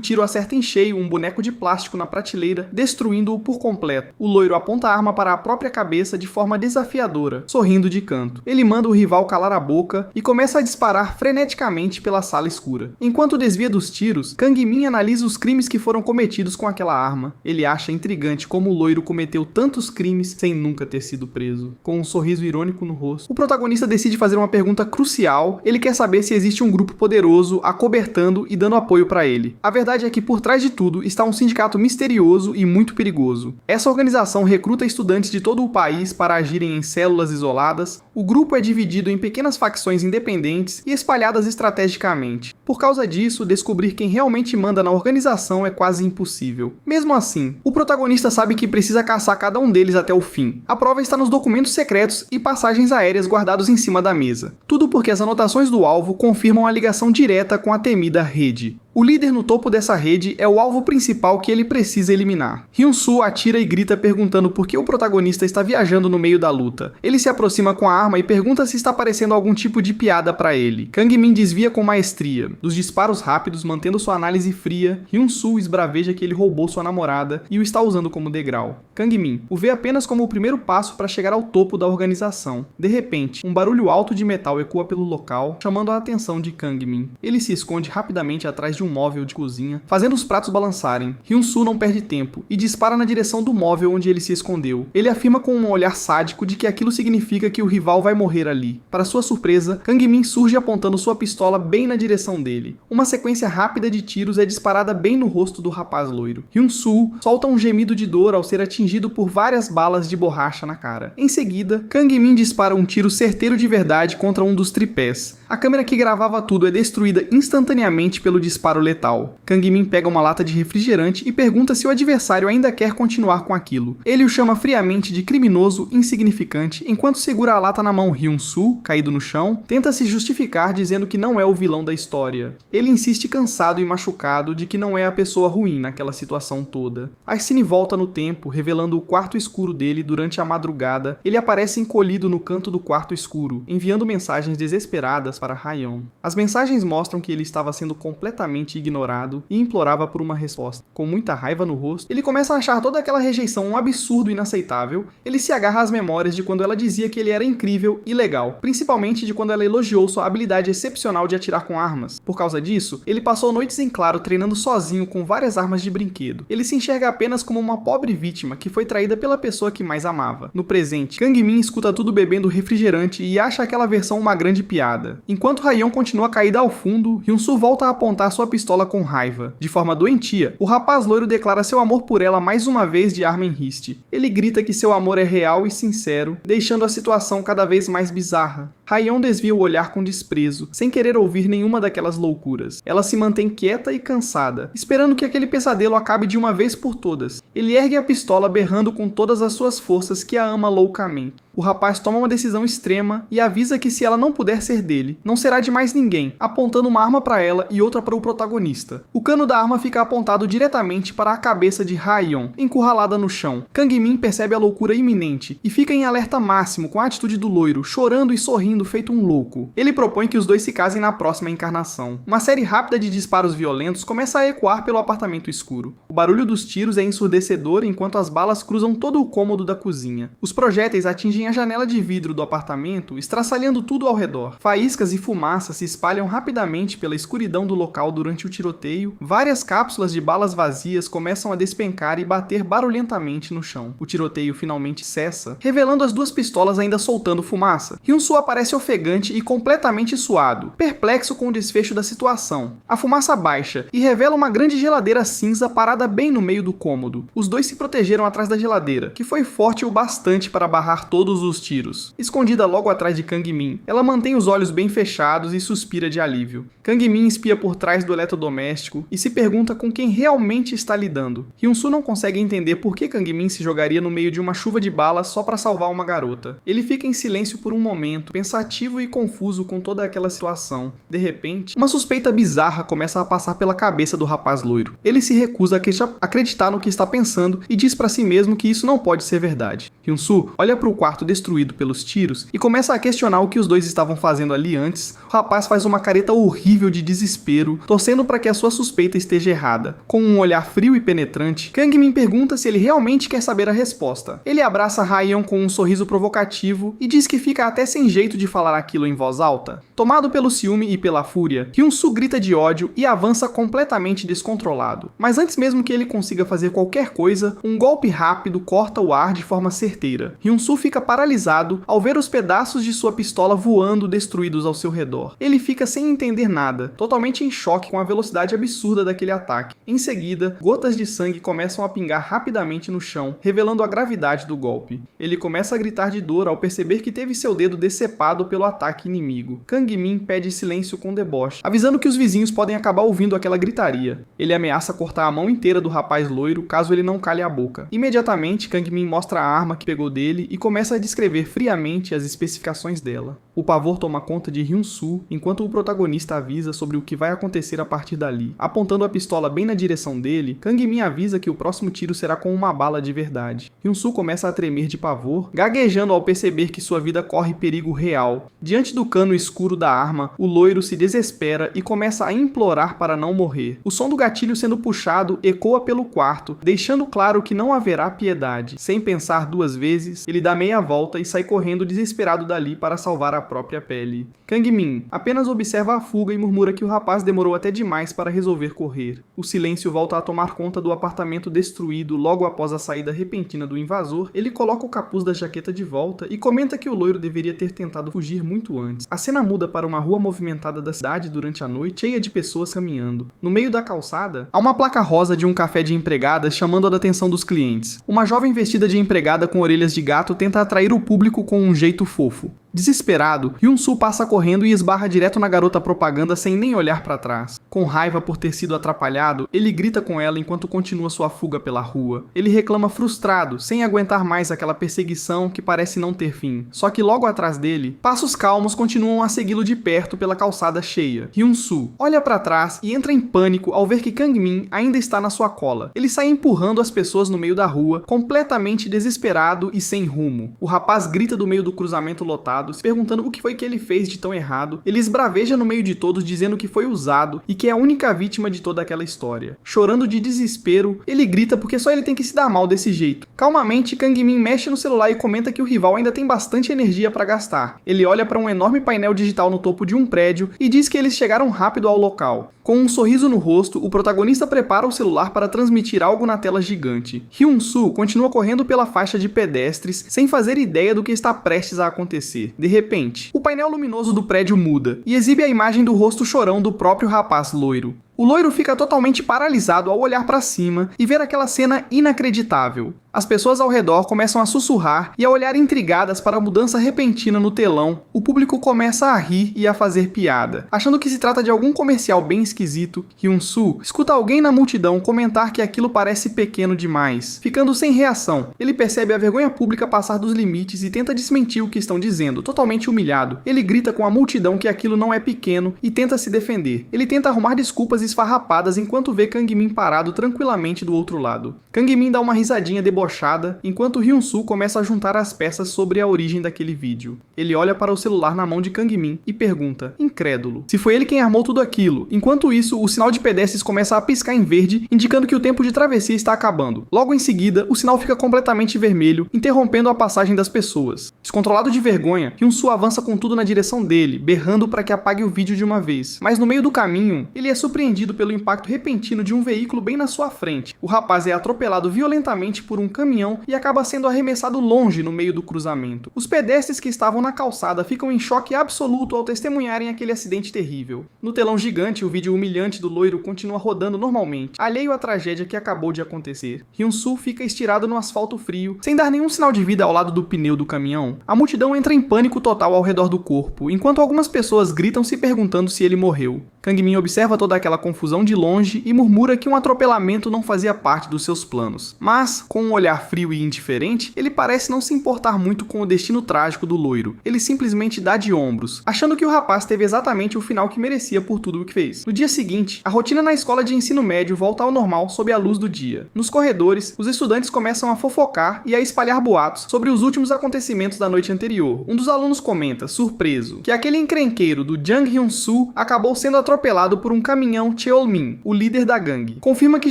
tiro acerta em cheio um boneco de plástico na prateleira, destruindo-o por completo. O loiro aponta a arma para a própria cabeça de forma desafiadora. Sorrindo, sorrindo de canto. Ele manda o rival calar a boca e começa a disparar freneticamente pela sala escura. Enquanto desvia dos tiros, Kang Min analisa os crimes que foram cometidos com aquela arma. Ele acha intrigante como o loiro cometeu tantos crimes sem nunca ter sido preso. Com um sorriso irônico no rosto, o protagonista decide fazer uma pergunta crucial. Ele quer saber se existe um grupo poderoso acobertando e dando apoio para ele. A verdade é que por trás de tudo está um sindicato misterioso e muito perigoso. Essa organização recruta estudantes de todo o país para agirem em células isoladas. O grupo é dividido em pequenas facções independentes e espalhadas estrategicamente. Por causa disso, descobrir quem realmente manda na organização é quase impossível. Mesmo assim, o protagonista sabe que precisa caçar cada um deles até o fim. A prova está nos documentos secretos e passagens aéreas guardados em cima da mesa. Tudo porque as anotações do alvo confirmam a ligação direta com a temida rede. O líder no topo dessa rede é o alvo principal que ele precisa eliminar. Hyun-soo atira e grita perguntando por que o protagonista está viajando no meio da luta. Ele se aproxima com a arma e pergunta se está parecendo algum tipo de piada para ele. Kang Min desvia com maestria. Dos disparos rápidos, mantendo sua análise fria, Hyun-soo esbraveja que ele roubou sua namorada e o está usando como degrau. Kang Min o vê apenas como o primeiro passo para chegar ao topo da organização. De repente, um barulho alto de metal ecoa pelo local, chamando a atenção de Kang Min. Ele se esconde rapidamente atrás de um móvel de cozinha, fazendo os pratos balançarem. Hyun-soo não perde tempo e dispara na direção do móvel onde ele se escondeu. Ele afirma com um olhar sádico de que aquilo significa que o rival vai morrer ali. Para sua surpresa, Kang Min surge apontando sua pistola bem na direção dele. Uma sequência rápida de tiros é disparada bem no rosto do rapaz loiro. Hyun-soo solta um gemido de dor ao ser atingido por várias balas de borracha na cara. Em seguida, Kang Min dispara um tiro certeiro de verdade contra um dos tripés. A câmera que gravava tudo é destruída instantaneamente pelo disparo letal. Kang Min pega uma lata de refrigerante e pergunta se o adversário ainda quer continuar com aquilo. Ele o chama friamente de criminoso insignificante, enquanto segura a lata na mão. Hyun-soo, caído no chão, tenta se justificar dizendo que não é o vilão da história. Ele insiste cansado e machucado de que não é a pessoa ruim naquela situação toda. A cena volta no tempo, revelando o quarto escuro dele durante a madrugada. Ele aparece encolhido no canto do quarto escuro, enviando mensagens desesperadas para Hayeon. As mensagens mostram que ele estava sendo completamente ignorado e implorava por uma resposta. Com muita raiva no rosto, ele começa a achar toda aquela rejeição um absurdo inaceitável. Ele se agarra às memórias de quando ela dizia que ele era incrível e legal, principalmente de quando ela elogiou sua habilidade excepcional de atirar com armas. Por causa disso, ele passou noites em claro treinando sozinho com várias armas de brinquedo. Ele se enxerga apenas como uma pobre vítima que foi traída pela pessoa que mais amava. No presente, Kang Min escuta tudo bebendo refrigerante e acha aquela versão uma grande piada. Enquanto Hayeon continua caída ao fundo, Hyun-soo volta a apontar sua pistola com raiva. De forma doentia, o rapaz loiro declara seu amor por ela mais uma vez de arma em riste. Ele grita que seu amor é real e sincero, deixando a situação cada vez mais bizarra. Hayeon desvia o olhar com desprezo, sem querer ouvir nenhuma daquelas loucuras. Ela se mantém quieta e cansada, esperando que aquele pesadelo acabe de uma vez por todas. Ele ergue a pistola berrando com todas as suas forças que a ama loucamente. O rapaz toma uma decisão extrema e avisa que se ela não puder ser dele, não será de mais ninguém, apontando uma arma para ela e outra para o protagonista. O cano da arma fica apontado diretamente para a cabeça de Hayeon, encurralada no chão. Kang Min percebe a loucura iminente e fica em alerta máximo com a atitude do loiro, chorando e sorrindo feito um louco. Ele propõe que os dois se casem na próxima encarnação. Uma série rápida de disparos violentos começa a ecoar pelo apartamento escuro. O barulho dos tiros é ensurdecedor enquanto as balas cruzam todo o cômodo da cozinha. Os projéteis atingem a janela de vidro do apartamento, estraçalhando tudo ao redor. Faíscas e fumaça se espalham rapidamente pela escuridão do local durante o tiroteio. Várias cápsulas de balas vazias começam a despencar e bater barulhentamente no chão. O tiroteio finalmente cessa, revelando as duas pistolas ainda soltando fumaça. Hyun-soo aparece ofegante e completamente suado, perplexo com o desfecho da situação. A fumaça baixa e revela uma grande geladeira cinza parada bem no meio do cômodo. Os dois se protegeram atrás da geladeira, que foi forte o bastante para barrar todos os tiros. Escondida logo atrás de Kang Min, ela mantém os olhos bem fechados e suspira de alívio. Kang Min espia por trás do eletrodoméstico e se pergunta com quem realmente está lidando. Hyun-soo não consegue entender por que Kang Min se jogaria no meio de uma chuva de balas só para salvar uma garota. Ele fica em silêncio por um momento, pensativo e confuso com toda aquela situação. De repente, uma suspeita bizarra começa a passar pela cabeça do rapaz loiro. Ele se recusa a acreditar no que está pensando e diz para si mesmo que isso não pode ser verdade. Hyun-soo olha para o quarto destruído pelos tiros e começa a questionar o que os dois estavam fazendo ali antes. O rapaz faz uma careta horrível de desespero, torcendo para que a sua suspeita esteja errada. Com um olhar frio e penetrante, Kang-min pergunta se ele realmente quer saber a resposta. Ele abraça Ha-yeon com um sorriso provocativo e diz que fica até sem jeito de falar aquilo em voz alta. Tomado pelo ciúme e pela fúria, Hyun-soo grita de ódio e avança completamente descontrolado. Mas antes mesmo que ele consiga fazer qualquer coisa, um golpe rápido corta o ar de forma certeira. Hyun-soo fica paralisado ao ver os pedaços de sua pistola voando destruídos ao seu redor. Ele fica sem entender nada, totalmente em choque com a velocidade absurda daquele ataque. Em seguida, gotas de sangue começam a pingar rapidamente no chão, revelando a gravidade do golpe. Ele começa a gritar de dor ao perceber que teve seu dedo decepado pelo ataque inimigo. Kang-min pede silêncio com deboche, avisando que os vizinhos podem acabar ouvindo aquela gritaria. Ele ameaça cortar a mão inteira do rapaz loiro caso ele não cale a boca. Imediatamente, Kang-min mostra a arma que pegou dele e começa a descrever friamente as especificações dela. O pavor toma conta de Hyun-soo enquanto o protagonista avisa sobre o que vai acontecer a partir dali. Apontando a pistola bem na direção dele, Kang-min avisa que o próximo tiro será com uma bala de verdade. Hyun-soo começa a tremer de pavor, gaguejando ao perceber que sua vida corre perigo real. Diante do cano escuro da arma, o loiro se desespera e começa a implorar para não morrer. O som do gatilho sendo puxado ecoa pelo quarto, deixando claro que não haverá piedade. Sem pensar duas vezes, ele dá meia volta e sai correndo desesperado dali para salvar a própria pele. Kang-min apenas observa a fuga e murmura que o rapaz demorou até demais para resolver correr. O silêncio volta a tomar conta do apartamento destruído logo após a saída repentina do invasor. Ele coloca o capuz da jaqueta de volta e comenta que o loiro deveria ter tentado fugir muito antes. A cena muda para uma rua movimentada da cidade durante a noite, cheia de pessoas caminhando. No meio da calçada, há uma placa rosa de um café de empregadas chamando a atenção dos clientes. Uma jovem vestida de empregada com orelhas de gato tenta atrair o público com um jeito fofo. Desesperado, Hyun-soo passa correndo e esbarra direto na garota propaganda sem nem olhar para trás. Com raiva por ter sido atrapalhado, ele grita com ela enquanto continua sua fuga pela rua. Ele reclama frustrado, sem aguentar mais aquela perseguição que parece não ter fim. Só que logo atrás dele, passos calmos continuam a segui-lo de perto pela calçada cheia. Hyun-soo olha para trás e entra em pânico ao ver que Kang-min ainda está na sua cola. Ele sai empurrando as pessoas no meio da rua, completamente desesperado e sem rumo. O rapaz grita do meio do cruzamento lotado, se perguntando o que foi que ele fez de tão errado. Ele esbraveja no meio de todos dizendo que foi usado e que é a única vítima de toda aquela história. Chorando de desespero, ele grita porque só ele tem que se dar mal desse jeito. Calmamente, Kang-min mexe no celular e comenta que o rival ainda tem bastante energia para gastar. Ele olha para um enorme painel digital no topo de um prédio e diz que eles chegaram rápido ao local. Com um sorriso no rosto, o protagonista prepara o celular para transmitir algo na tela gigante. Hyun-soo continua correndo pela faixa de pedestres sem fazer ideia do que está prestes a acontecer. De repente, o painel luminoso do prédio muda e exibe a imagem do rosto chorão do próprio rapaz loiro. O loiro fica totalmente paralisado ao olhar para cima e ver aquela cena inacreditável. As pessoas ao redor começam a sussurrar e a olhar intrigadas para a mudança repentina no telão. O público começa a rir e a fazer piada. Achando que se trata de algum comercial bem esquisito, Hyun-soo escuta alguém na multidão comentar que aquilo parece pequeno demais. Ficando sem reação, ele percebe a vergonha pública passar dos limites e tenta desmentir o que estão dizendo, totalmente humilhado. Ele grita com a multidão que aquilo não é pequeno e tenta se defender. Ele tenta arrumar desculpas esfarrapadas enquanto vê Kang-min parado tranquilamente do outro lado. Kang-min dá uma risadinha debochada enquanto Hyun-soo começa a juntar as peças sobre a origem daquele vídeo. Ele olha para o celular na mão de Kang-min e pergunta, incrédulo, se foi ele quem armou tudo aquilo. Enquanto isso, o sinal de pedestres começa a piscar em verde, indicando que o tempo de travessia está acabando. Logo em seguida, o sinal fica completamente vermelho, interrompendo a passagem das pessoas. Descontrolado de vergonha, Hyun-soo avança com tudo na direção dele, berrando para que apague o vídeo de uma vez. Mas no meio do caminho, ele é surpreendido pelo impacto repentino de um veículo bem na sua frente. O rapaz é atropelado violentamente por um caminhão e acaba sendo arremessado longe no meio do cruzamento. Os pedestres que estavam na calçada ficam em choque absoluto ao testemunharem aquele acidente terrível. No telão gigante, o vídeo humilhante do loiro continua rodando normalmente, alheio à tragédia que acabou de acontecer. Hyun-soo fica estirado no asfalto frio, sem dar nenhum sinal de vida ao lado do pneu do caminhão. A multidão entra em pânico total ao redor do corpo, enquanto algumas pessoas gritam se perguntando se ele morreu. Kang-min observa toda aquela confusão de longe e murmura que um atropelamento não fazia parte dos seus planos. Mas, com um olhar frio e indiferente, ele parece não se importar muito com o destino trágico do loiro. Ele simplesmente dá de ombros, achando que o rapaz teve exatamente o final que merecia por tudo o que fez. No dia seguinte, a rotina na escola de ensino médio volta ao normal sob a luz do dia. Nos corredores, os estudantes começam a fofocar e a espalhar boatos sobre os últimos acontecimentos da noite anterior. Um dos alunos comenta, surpreso, que aquele encrenqueiro do Jang Hyun-soo acabou sendo atropelado por um caminhão Cheol-min, o líder da gangue. Confirma que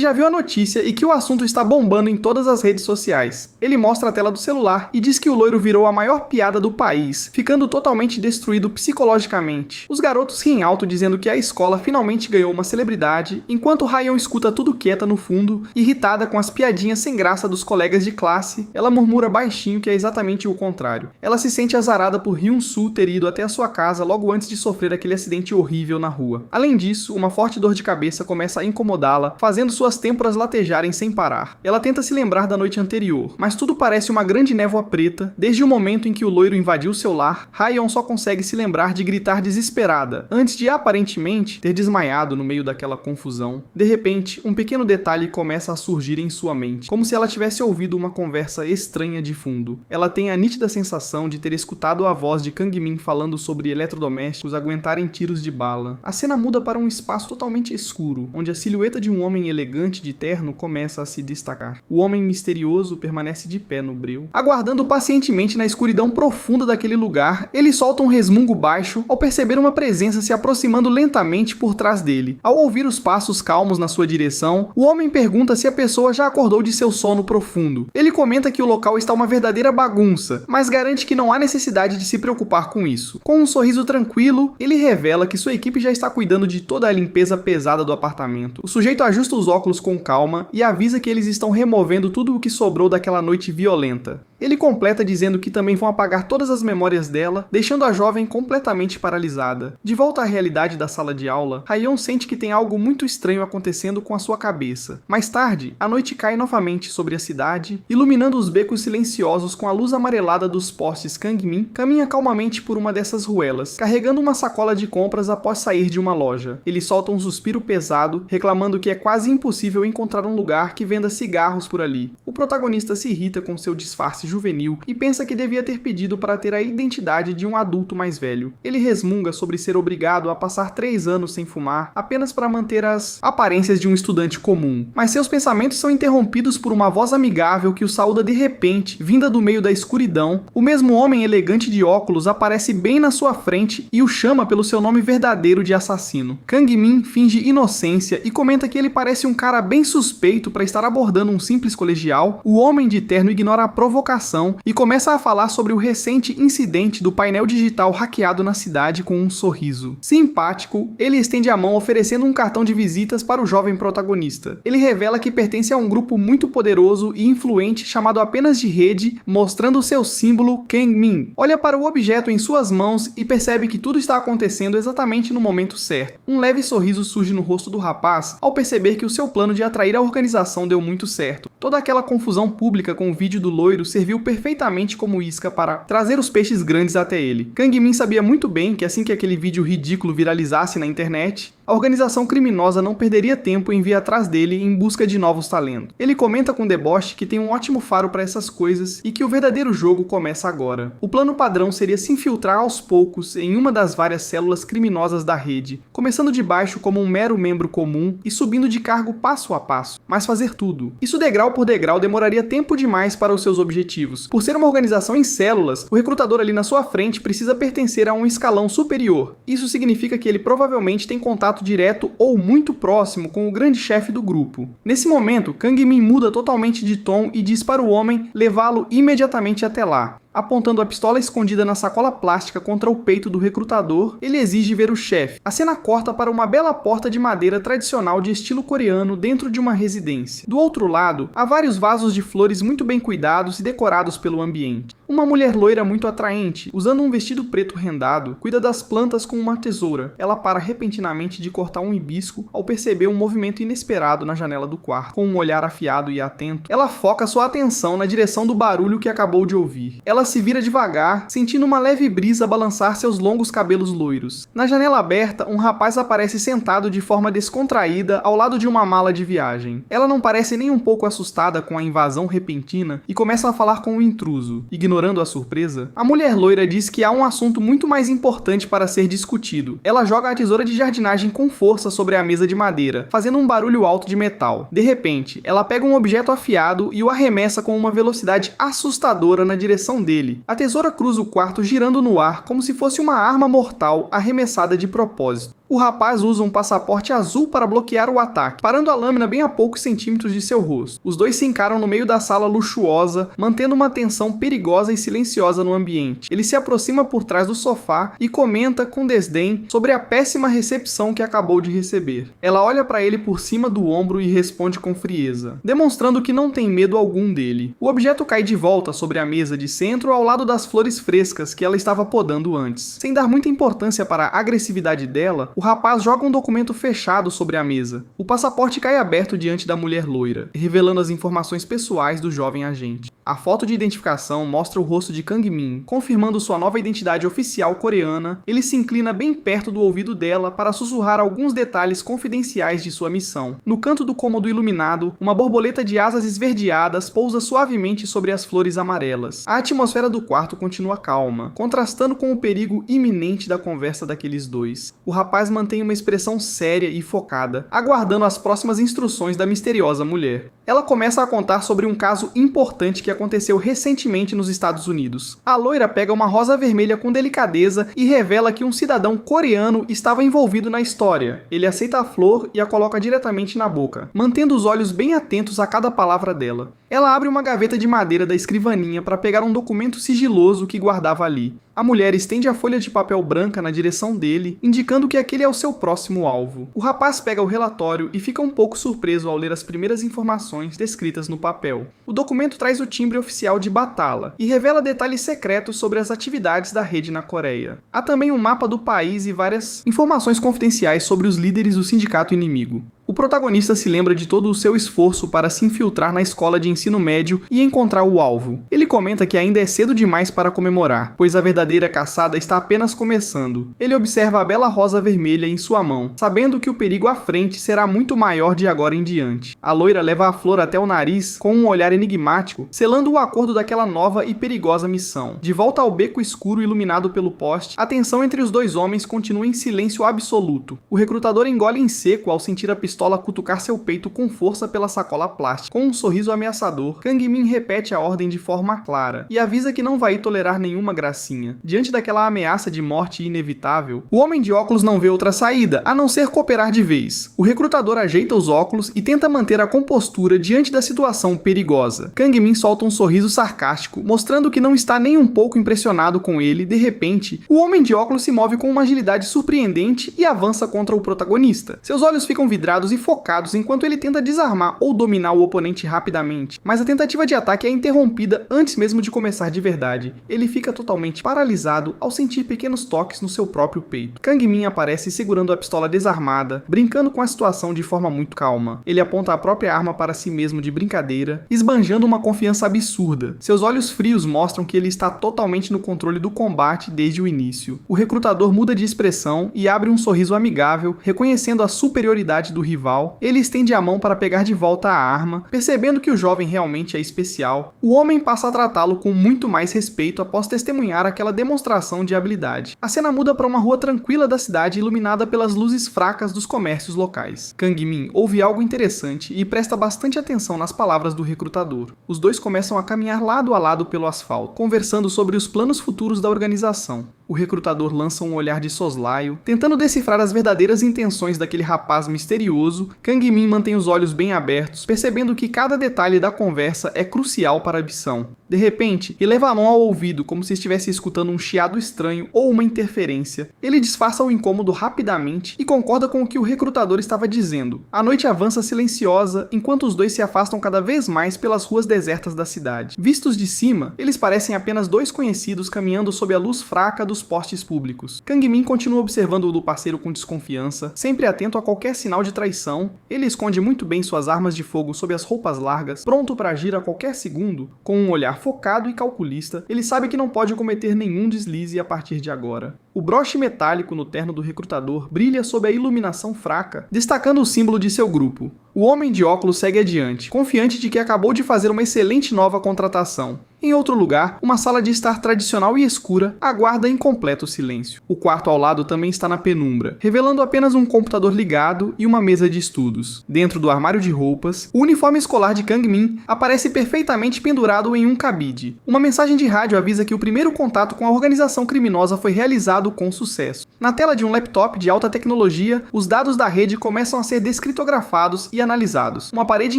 já viu a notícia e que o assunto está bombando em todas as redes sociais. Ele mostra a tela do celular e diz que o loiro virou a maior piada do país, ficando totalmente destruído psicologicamente. Os garotos riem alto dizendo que a escola finalmente ganhou uma celebridade, enquanto Ryan escuta tudo quieta no fundo, irritada com as piadinhas sem graça dos colegas de classe. Ela murmura baixinho que é exatamente o contrário. Ela se sente azarada por Hyun-soo ter ido até a sua casa logo antes de sofrer aquele acidente horrível na rua. Além disso, uma forte dor de cabeça começa a incomodá-la, fazendo suas têmporas latejarem sem parar. Ela tenta se lembrar da noite anterior, mas tudo parece uma grande névoa preta. Desde o momento em que o loiro invadiu seu lar, Ryan só consegue se lembrar de gritar desesperada, antes de aparentemente ter desmaiado no meio daquela confusão. De repente, um pequeno detalhe começa a surgir em sua mente, como se ela tivesse ouvido uma conversa estranha de fundo. Ela tem a nítida sensação de ter escutado a voz de Kang-min falando sobre eletrodomésticos aguentarem tiros de bala. A cena muda para um espaço totalmente escuro, onde a silhueta de um homem elegante de terno começa a se destacar. O homem misterioso permanece de pé no breu. Aguardando pacientemente na escuridão profunda daquele lugar, ele solta um resmungo baixo ao perceber uma presença se aproximando lentamente por trás dele. Ao ouvir os passos calmos na sua direção, o homem pergunta se a pessoa já acordou de seu sono profundo. Ele comenta que o local está uma verdadeira bagunça, mas garante que não há necessidade de se preocupar com isso. Com um sorriso tranquilo, ele revela que sua equipe já está cuidando de toda a limpeza pesada do apartamento. O sujeito ajusta os óculos com calma e avisa que eles estão removendo tudo o que sobrou daquela noite violenta. Ele completa dizendo que também vão apagar todas as memórias dela, deixando a jovem completamente paralisada. De volta à realidade da sala de aula, Ryan sente que tem algo muito estranho acontecendo com a sua cabeça. Mais tarde, a noite cai novamente sobre a cidade, iluminando os becos silenciosos com a luz amarelada dos postes. Kang-min caminha calmamente por uma dessas ruelas, carregando uma sacola de compras após sair de uma loja. Ele solta um suspiro pesado, reclamando que é quase impossível encontrar um lugar que venda cigarros por ali. O protagonista se irrita com seu disfarce juvenil e pensa que devia ter pedido para ter a identidade de um adulto mais velho. Ele resmunga sobre ser obrigado a passar 3 anos sem fumar apenas para manter as aparências de um estudante comum, mas seus pensamentos são interrompidos por uma voz amigável que o saúda de repente, vinda do meio da escuridão. O mesmo homem elegante de óculos aparece bem na sua frente e o chama pelo seu nome verdadeiro de assassino. Kang-min finge inocência e comenta que ele parece um cara bem suspeito para estar abordando um simples colegial. O homem de terno ignora a provocação e começa a falar sobre o recente incidente do painel digital hackeado na cidade com um sorriso. Simpático, ele estende a mão oferecendo um cartão de visitas para o jovem protagonista. Ele revela que pertence a um grupo muito poderoso e influente chamado apenas de Rede, mostrando seu símbolo Kang-min. Olha para o objeto em suas mãos e percebe que tudo está acontecendo exatamente no momento certo. Um leve sorriso surge no rosto do rapaz ao perceber que o seu plano de atrair a organização deu muito certo. Toda aquela confusão pública com o vídeo do loiro serviu perfeitamente como isca para trazer os peixes grandes até ele. Kang-min sabia muito bem que assim que aquele vídeo ridículo viralizasse na internet, a organização criminosa não perderia tempo em vir atrás dele em busca de novos talentos. Ele comenta com deboche que tem um ótimo faro para essas coisas e que o verdadeiro jogo começa agora. O plano padrão seria se infiltrar aos poucos em uma das várias células criminosas da rede, começando de baixo como um mero membro comum e subindo de cargo passo a passo, mas fazer tudo. Isso degrau por degrau demoraria tempo demais para os seus objetivos. Por ser uma organização em células, o recrutador ali na sua frente precisa pertencer a um escalão superior. Isso significa que ele provavelmente tem contato direto ou muito próximo com o grande chefe do grupo. Nesse momento, Kang-min muda totalmente de tom e diz para o homem levá-lo imediatamente até lá. Apontando a pistola escondida na sacola plástica contra o peito do recrutador, ele exige ver o chefe. A cena corta para uma bela porta de madeira tradicional de estilo coreano dentro de uma residência. Do outro lado, há vários vasos de flores muito bem cuidados e decorados pelo ambiente. Uma mulher loira muito atraente, usando um vestido preto rendado, cuida das plantas com uma tesoura. Ela para repentinamente de cortar um hibisco ao perceber um movimento inesperado na janela do quarto. Com um olhar afiado e atento, ela foca sua atenção na direção do barulho que acabou de ouvir. Ela se vira devagar, sentindo uma leve brisa balançar seus longos cabelos loiros. Na janela aberta, um rapaz aparece sentado de forma descontraída ao lado de uma mala de viagem. Ela não parece nem um pouco assustada com a invasão repentina e começa a falar com o intruso. Ignorando a surpresa, a mulher loira diz que há um assunto muito mais importante para ser discutido. Ela joga a tesoura de jardinagem com força sobre a mesa de madeira, fazendo um barulho alto de metal. De repente, ela pega um objeto afiado e o arremessa com uma velocidade assustadora na direção dele. A tesoura cruza o quarto girando no ar como se fosse uma arma mortal arremessada de propósito. O rapaz usa um passaporte azul para bloquear o ataque, parando a lâmina bem a poucos centímetros de seu rosto. Os dois se encaram no meio da sala luxuosa, mantendo uma tensão perigosa e silenciosa no ambiente. Ele se aproxima por trás do sofá e comenta com desdém sobre a péssima recepção que acabou de receber. Ela olha para ele por cima do ombro e responde com frieza, demonstrando que não tem medo algum dele. O objeto cai de volta sobre a mesa de centro ao lado das flores frescas que ela estava podando antes. Sem dar muita importância para a agressividade dela, o rapaz joga um documento fechado sobre a mesa. O passaporte cai aberto diante da mulher loira, revelando as informações pessoais do jovem agente. A foto de identificação mostra o rosto de Kang Min, confirmando sua nova identidade oficial coreana. Ele se inclina bem perto do ouvido dela para sussurrar alguns detalhes confidenciais de sua missão. No canto do cômodo iluminado, uma borboleta de asas esverdeadas pousa suavemente sobre as flores amarelas. A atmosfera do quarto continua calma, contrastando com o perigo iminente da conversa daqueles dois. O rapaz mantém uma expressão séria e focada, aguardando as próximas instruções da misteriosa mulher. Ela começa a contar sobre um caso importante que aconteceu recentemente nos Estados Unidos. A loira pega uma rosa vermelha com delicadeza e revela que um cidadão coreano estava envolvido na história. Ele aceita a flor e a coloca diretamente na boca, mantendo os olhos bem atentos a cada palavra dela. Ela abre uma gaveta de madeira da escrivaninha para pegar um documento sigiloso que guardava ali. A mulher estende a folha de papel branca na direção dele, indicando que aquele é o seu próximo alvo. O rapaz pega o relatório e fica um pouco surpreso ao ler as primeiras informações descritas no papel. O documento traz o timbre oficial de Batala e revela detalhes secretos sobre as atividades da rede na Coreia. Há também um mapa do país e várias informações confidenciais sobre os líderes do sindicato inimigo. O protagonista se lembra de todo o seu esforço para se infiltrar na escola de ensino médio e encontrar o alvo. Ele comenta que ainda é cedo demais para comemorar, pois a verdadeira caçada está apenas começando. Ele observa a bela rosa vermelha em sua mão, sabendo que o perigo à frente será muito maior de agora em diante. A loira leva a flor até o nariz com um olhar enigmático, selando o acordo daquela nova e perigosa missão. De volta ao beco escuro iluminado pelo poste, a tensão entre os dois homens continua em silêncio absoluto. O recrutador engole em seco ao sentir a pistola cutucar seu peito com força pela sacola plástica. Com um sorriso ameaçador, Kang Min repete a ordem de forma clara e avisa que não vai tolerar nenhuma gracinha. Diante daquela ameaça de morte inevitável, o homem de óculos não vê outra saída, a não ser cooperar de vez. O recrutador ajeita os óculos e tenta manter a compostura diante da situação perigosa. Kang Min solta um sorriso sarcástico, mostrando que não está nem um pouco impressionado com ele. De repente, o homem de óculos se move com uma agilidade surpreendente e avança contra o protagonista. Seus olhos ficam vidrados e focados enquanto ele tenta desarmar ou dominar o oponente rapidamente, mas a tentativa de ataque é interrompida antes mesmo de começar de verdade. Ele fica totalmente paralisado ao sentir pequenos toques no seu próprio peito. Kang Min aparece segurando a pistola desarmada, brincando com a situação de forma muito calma. Ele aponta a própria arma para si mesmo de brincadeira, esbanjando uma confiança absurda. Seus olhos frios mostram que ele está totalmente no controle do combate desde o início. O recrutador muda de expressão e abre um sorriso amigável, reconhecendo a superioridade do rival. Ele estende a mão para pegar de volta a arma, percebendo que o jovem realmente é especial. O homem passa a tratá-lo com muito mais respeito após testemunhar aquela demonstração de habilidade. A cena muda para uma rua tranquila da cidade iluminada pelas luzes fracas dos comércios locais. Kang Min ouve algo interessante e presta bastante atenção nas palavras do recrutador. Os dois começam a caminhar lado a lado pelo asfalto, conversando sobre os planos futuros da organização. O recrutador lança um olhar de soslaio, tentando decifrar as verdadeiras intenções daquele rapaz misterioso. Kang Min mantém os olhos bem abertos, percebendo que cada detalhe da conversa é crucial para a missão. De repente, ele leva a mão ao ouvido como se estivesse escutando um chiado estranho ou uma interferência. Ele disfarça o incômodo rapidamente e concorda com o que o recrutador estava dizendo. A noite avança silenciosa, enquanto os dois se afastam cada vez mais pelas ruas desertas da cidade. Vistos de cima, eles parecem apenas dois conhecidos caminhando sob a luz fraca dos dos postes públicos. Kang-min continua observando o do parceiro com desconfiança, sempre atento a qualquer sinal de traição. Ele esconde muito bem suas armas de fogo sob as roupas largas, pronto para agir a qualquer segundo. Com um olhar focado e calculista, ele sabe que não pode cometer nenhum deslize a partir de agora. O broche metálico no terno do recrutador brilha sob a iluminação fraca, destacando o símbolo de seu grupo. O homem de óculos segue adiante, confiante de que acabou de fazer uma excelente nova contratação. Em outro lugar, uma sala de estar tradicional e escura aguarda em completo silêncio. O quarto ao lado também está na penumbra, revelando apenas um computador ligado e uma mesa de estudos. Dentro do armário de roupas, o uniforme escolar de Kang-min aparece perfeitamente pendurado em um cabide. Uma mensagem de rádio avisa que o primeiro contato com a organização criminosa foi realizado com sucesso. Na tela de um laptop de alta tecnologia, os dados da rede começam a ser descriptografados e analisados. Uma parede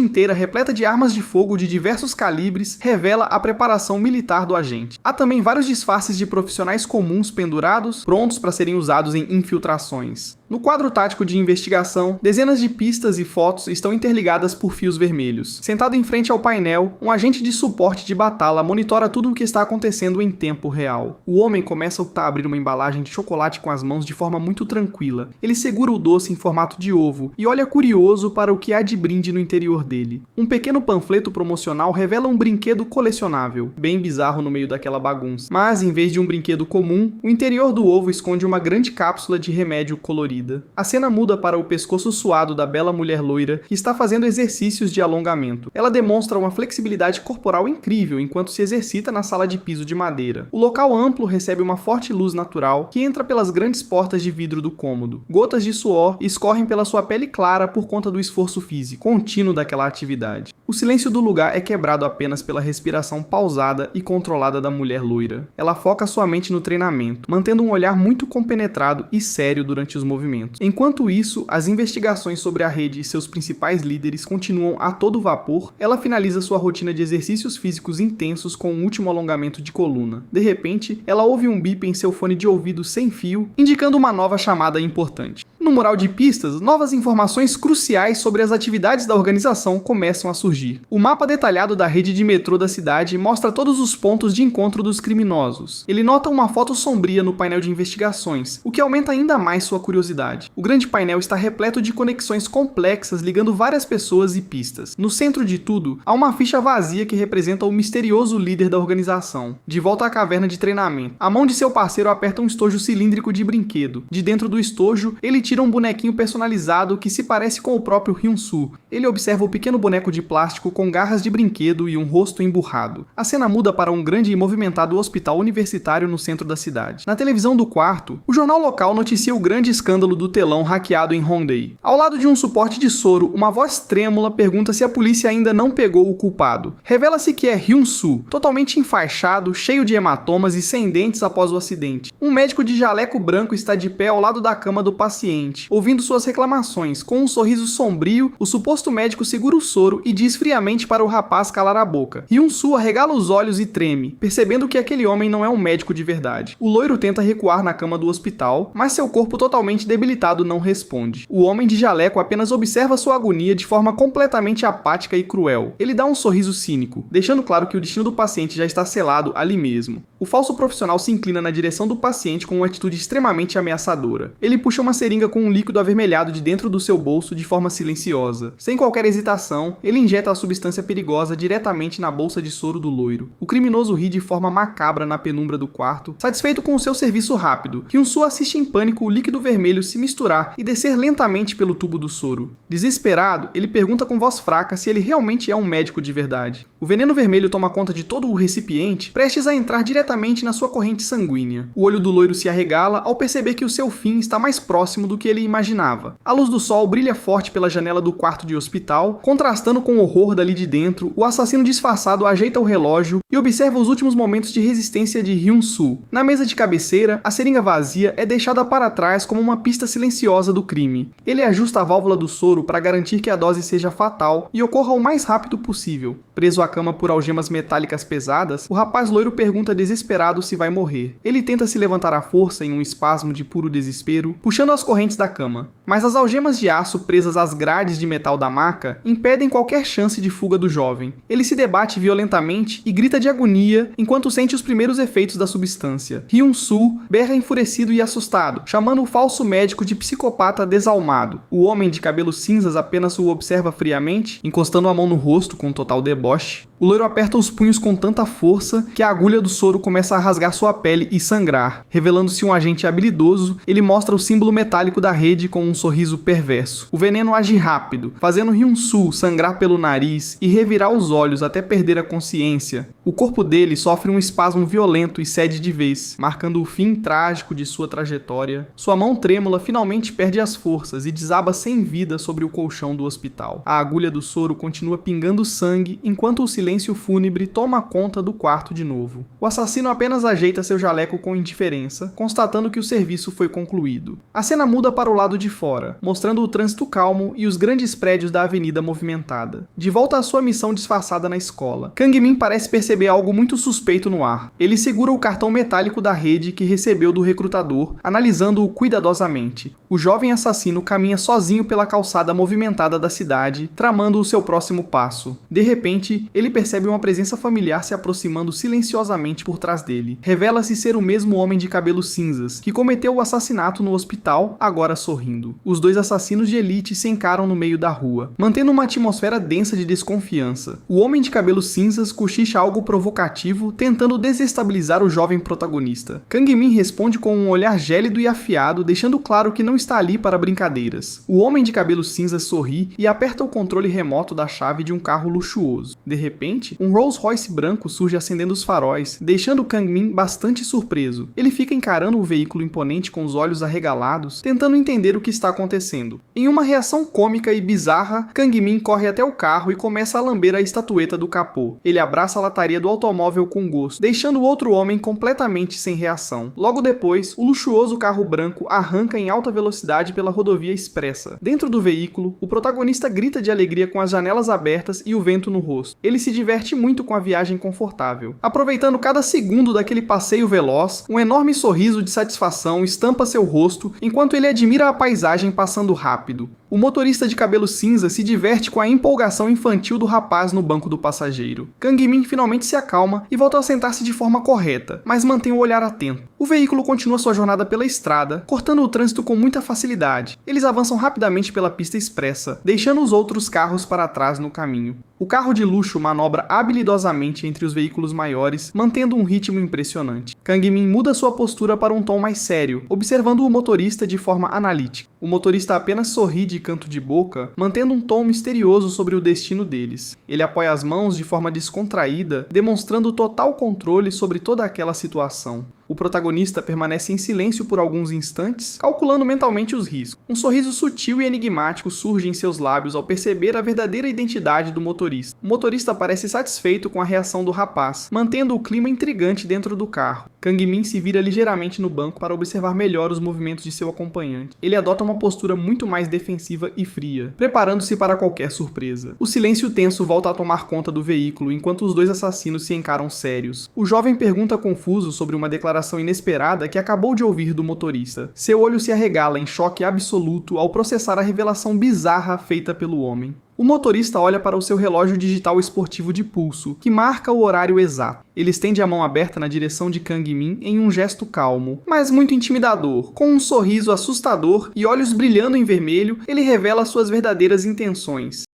inteira repleta de armas de fogo de diversos calibres revela a preparação militar do agente. Há também vários disfarces de profissionais comuns pendurados, prontos para serem usados em infiltrações. No quadro tático de investigação, dezenas de pistas e fotos estão interligadas por fios vermelhos. Sentado em frente ao painel, um agente de suporte de Batala monitora tudo o que está acontecendo em tempo real. O homem começa a optar a abrir uma embalagem de chocolate com as mãos de forma muito tranquila. Ele segura o doce em formato de ovo e olha curioso para o que há de brinde no interior dele. Um pequeno panfleto promocional revela um brinquedo colecionável, bem bizarro no meio daquela bagunça. Mas, em vez de um brinquedo comum, o interior do ovo esconde uma grande cápsula de remédio colorido. A cena muda para o pescoço suado da bela mulher loira que está fazendo exercícios de alongamento. Ela demonstra uma flexibilidade corporal incrível enquanto se exercita na sala de piso de madeira. O local amplo recebe uma forte luz natural que entra pelas grandes portas de vidro do cômodo. Gotas de suor escorrem pela sua pele clara por conta do esforço físico contínuo daquela atividade. O silêncio do lugar é quebrado apenas pela respiração pausada e controlada da mulher loira. Ela foca sua mente no treinamento, mantendo um olhar muito compenetrado e sério durante os movimentos. Enquanto isso, as investigações sobre a rede e seus principais líderes continuam a todo vapor. Ela finaliza sua rotina de exercícios físicos intensos com um último alongamento de coluna. De repente, ela ouve um bip em seu fone de ouvido sem fio, indicando uma nova chamada importante. No mural de pistas, novas informações cruciais sobre as atividades da organização começam a surgir. O mapa detalhado da rede de metrô da cidade mostra todos os pontos de encontro dos criminosos. Ele nota uma foto sombria no painel de investigações, o que aumenta ainda mais sua curiosidade. O grande painel está repleto de conexões complexas ligando várias pessoas e pistas. No centro de tudo, há uma ficha vazia que representa o misterioso líder da organização. De volta à caverna de treinamento, a mão de seu parceiro aperta um estojo cilíndrico de brinquedo. De dentro do estojo, ele tira um bonequinho personalizado que se parece com o próprio Hyun-soo. Ele observa o pequeno boneco de plástico com garras de brinquedo e um rosto emburrado. A cena muda para um grande e movimentado hospital universitário no centro da cidade. Na televisão do quarto, o jornal local noticia o grande escândalo do telão hackeado em Hongdae. Ao lado de um suporte de soro, uma voz trêmula pergunta se a polícia ainda não pegou o culpado. Revela-se que é Hyun-soo, totalmente enfaixado, cheio de hematomas e sem dentes após o acidente. Um médico de jaleco branco está de pé ao lado da cama do paciente, ouvindo suas reclamações. Com um sorriso sombrio, o suposto médico segura o soro e diz friamente para o rapaz calar a boca. Hyun-soo arregala os olhos e treme, percebendo que aquele homem não é um médico de verdade. O loiro tenta recuar na cama do hospital, mas seu corpo totalmente debilitado não responde. O homem de jaleco apenas observa sua agonia de forma completamente apática e cruel. Ele dá um sorriso cínico, deixando claro que o destino do paciente já está selado ali mesmo. O falso profissional se inclina na direção do paciente com uma atitude extremamente ameaçadora. Ele puxa uma seringa com um líquido avermelhado de dentro do seu bolso de forma silenciosa. Sem qualquer hesitação, ele injeta a substância perigosa diretamente na bolsa de soro do loiro. O criminoso ri de forma macabra na penumbra do quarto, satisfeito com o seu serviço rápido. Hyun-soo assiste em pânico o líquido vermelho se misturar e descer lentamente pelo tubo do soro. Desesperado, ele pergunta com voz fraca se ele realmente é um médico de verdade. O veneno vermelho toma conta de todo o recipiente, prestes a entrar diretamente na sua corrente sanguínea. O olho do loiro se arregala ao perceber que o seu fim está mais próximo do que ele imaginava. A luz do sol brilha forte pela janela do quarto de hospital, contrastando com o horror dali de dentro. O assassino disfarçado ajeita o relógio e observa os últimos momentos de resistência de Hyun-soo. Na mesa de cabeceira, a seringa vazia é deixada para trás como uma pista silenciosa do crime. Ele ajusta a válvula do soro para garantir que a dose seja fatal e ocorra o mais rápido possível. Preso à cama por algemas metálicas pesadas, o rapaz loiro pergunta desesperado se vai morrer. Ele tenta se levantar à força em um espasmo de puro desespero, puxando as correntes da cama. Mas as algemas de aço presas às grades de metal da maca impedem qualquer chance de fuga do jovem. Ele se debate violentamente e grita de agonia enquanto sente os primeiros efeitos da substância. Hyun-soo berra enfurecido e assustado, chamando o falso médico de psicopata desalmado. O homem de cabelos cinzas apenas o observa friamente, encostando a mão no rosto com total deboche. O loiro aperta os punhos com tanta força que a agulha do soro começa a rasgar sua pele e sangrar. Revelando-se um agente habilidoso, ele mostra o símbolo metálico da rede com um sorriso perverso. O veneno age rápido, fazendo Hyun-soo sangrar pelo nariz e revirar os olhos até perder a consciência. O corpo dele sofre um espasmo violento e cede de vez, marcando o fim trágico de sua trajetória. Sua mão trêmula finalmente perde as forças e desaba sem vida sobre o colchão do hospital. A agulha do soro continua pingando sangue enquanto o silêncio fúnebre toma conta do quarto de novo. O assassino apenas ajeita seu jaleco com indiferença, constatando que o serviço foi concluído. A cena muda para o lado de fora, mostrando o trânsito calmo e os grandes prédios da avenida movimentada. De volta à sua missão disfarçada na escola, Kang-min parece perceber algo muito suspeito no ar. Ele segura o cartão metálico da rede que recebeu do recrutador, analisando-o cuidadosamente. O jovem assassino caminha sozinho pela calçada movimentada da cidade, tramando o seu próximo passo. De repente, ele percebe uma presença familiar se aproximando silenciosamente por trás dele. Revela-se ser o mesmo homem de cabelos cinzas, que cometeu o assassinato no hospital, agora sorrindo. Os dois assassinos de elite se encaram no meio da rua, mantendo uma atmosfera densa de desconfiança. O homem de cabelos cinzas cochicha algo provocativo, tentando desestabilizar o jovem protagonista. Kang-min responde com um olhar gélido e afiado, deixando claro que não está ali para brincadeiras. O homem de cabelos cinzas sorri e aperta o controle remoto da chave de um carro luxuoso. De repente, um Rolls-Royce branco surge acendendo os faróis, deixando Kang-min bastante surpreso. Ele fica encarando o veículo imponente com os olhos arregalados, tentando entender o que está acontecendo. Em uma reação cômica e bizarra, Kang-min corre até o carro e começa a lamber a estatueta do capô. Ele abraça a lataria do automóvel com gosto, deixando o outro homem completamente sem reação. Logo depois, o luxuoso carro branco arranca em alta velocidade pela rodovia expressa. Dentro do veículo, o protagonista grita de alegria com as janelas abertas e o vento no rosto. Ele se diverte muito com a viagem confortável. Aproveitando cada segundo daquele passeio veloz, um enorme sorriso de satisfação estampa seu rosto enquanto ele admira a paisagem passando rápido. O motorista de cabelo cinza se diverte com a empolgação infantil do rapaz no banco do passageiro. Kang-min finalmente se acalma e volta a sentar-se de forma correta, mas mantém o olhar atento. O veículo continua sua jornada pela estrada, cortando o trânsito com muita facilidade. Eles avançam rapidamente pela pista expressa, deixando os outros carros para trás no caminho. O carro de luxo manobra habilidosamente entre os veículos maiores, mantendo um ritmo impressionante. Kang-min muda sua postura para um tom mais sério, observando o motorista de forma analítica. O motorista apenas sorri de canto de boca, mantendo um tom misterioso sobre o destino deles. Ele apoia as mãos de forma descontraída, demonstrando total controle sobre toda aquela situação. O protagonista permanece em silêncio por alguns instantes, calculando mentalmente os riscos. Um sorriso sutil e enigmático surge em seus lábios ao perceber a verdadeira identidade do motorista. O motorista parece satisfeito com a reação do rapaz, mantendo o clima intrigante dentro do carro. Kang-min se vira ligeiramente no banco para observar melhor os movimentos de seu acompanhante. Ele adota uma postura muito mais defensiva e fria, preparando-se para qualquer surpresa. O silêncio tenso volta a tomar conta do veículo enquanto os dois assassinos se encaram sérios. O jovem pergunta confuso sobre uma declaração inesperada que acabou de ouvir do motorista. Seu olho se arregala em choque absoluto ao processar a revelação bizarra feita pelo homem. O motorista olha para o seu relógio digital esportivo de pulso, que marca o horário exato. Ele estende a mão aberta na direção de Kang-min em um gesto calmo, mas muito intimidador. Com um sorriso assustador e olhos brilhando em vermelho, ele revela suas verdadeiras intenções.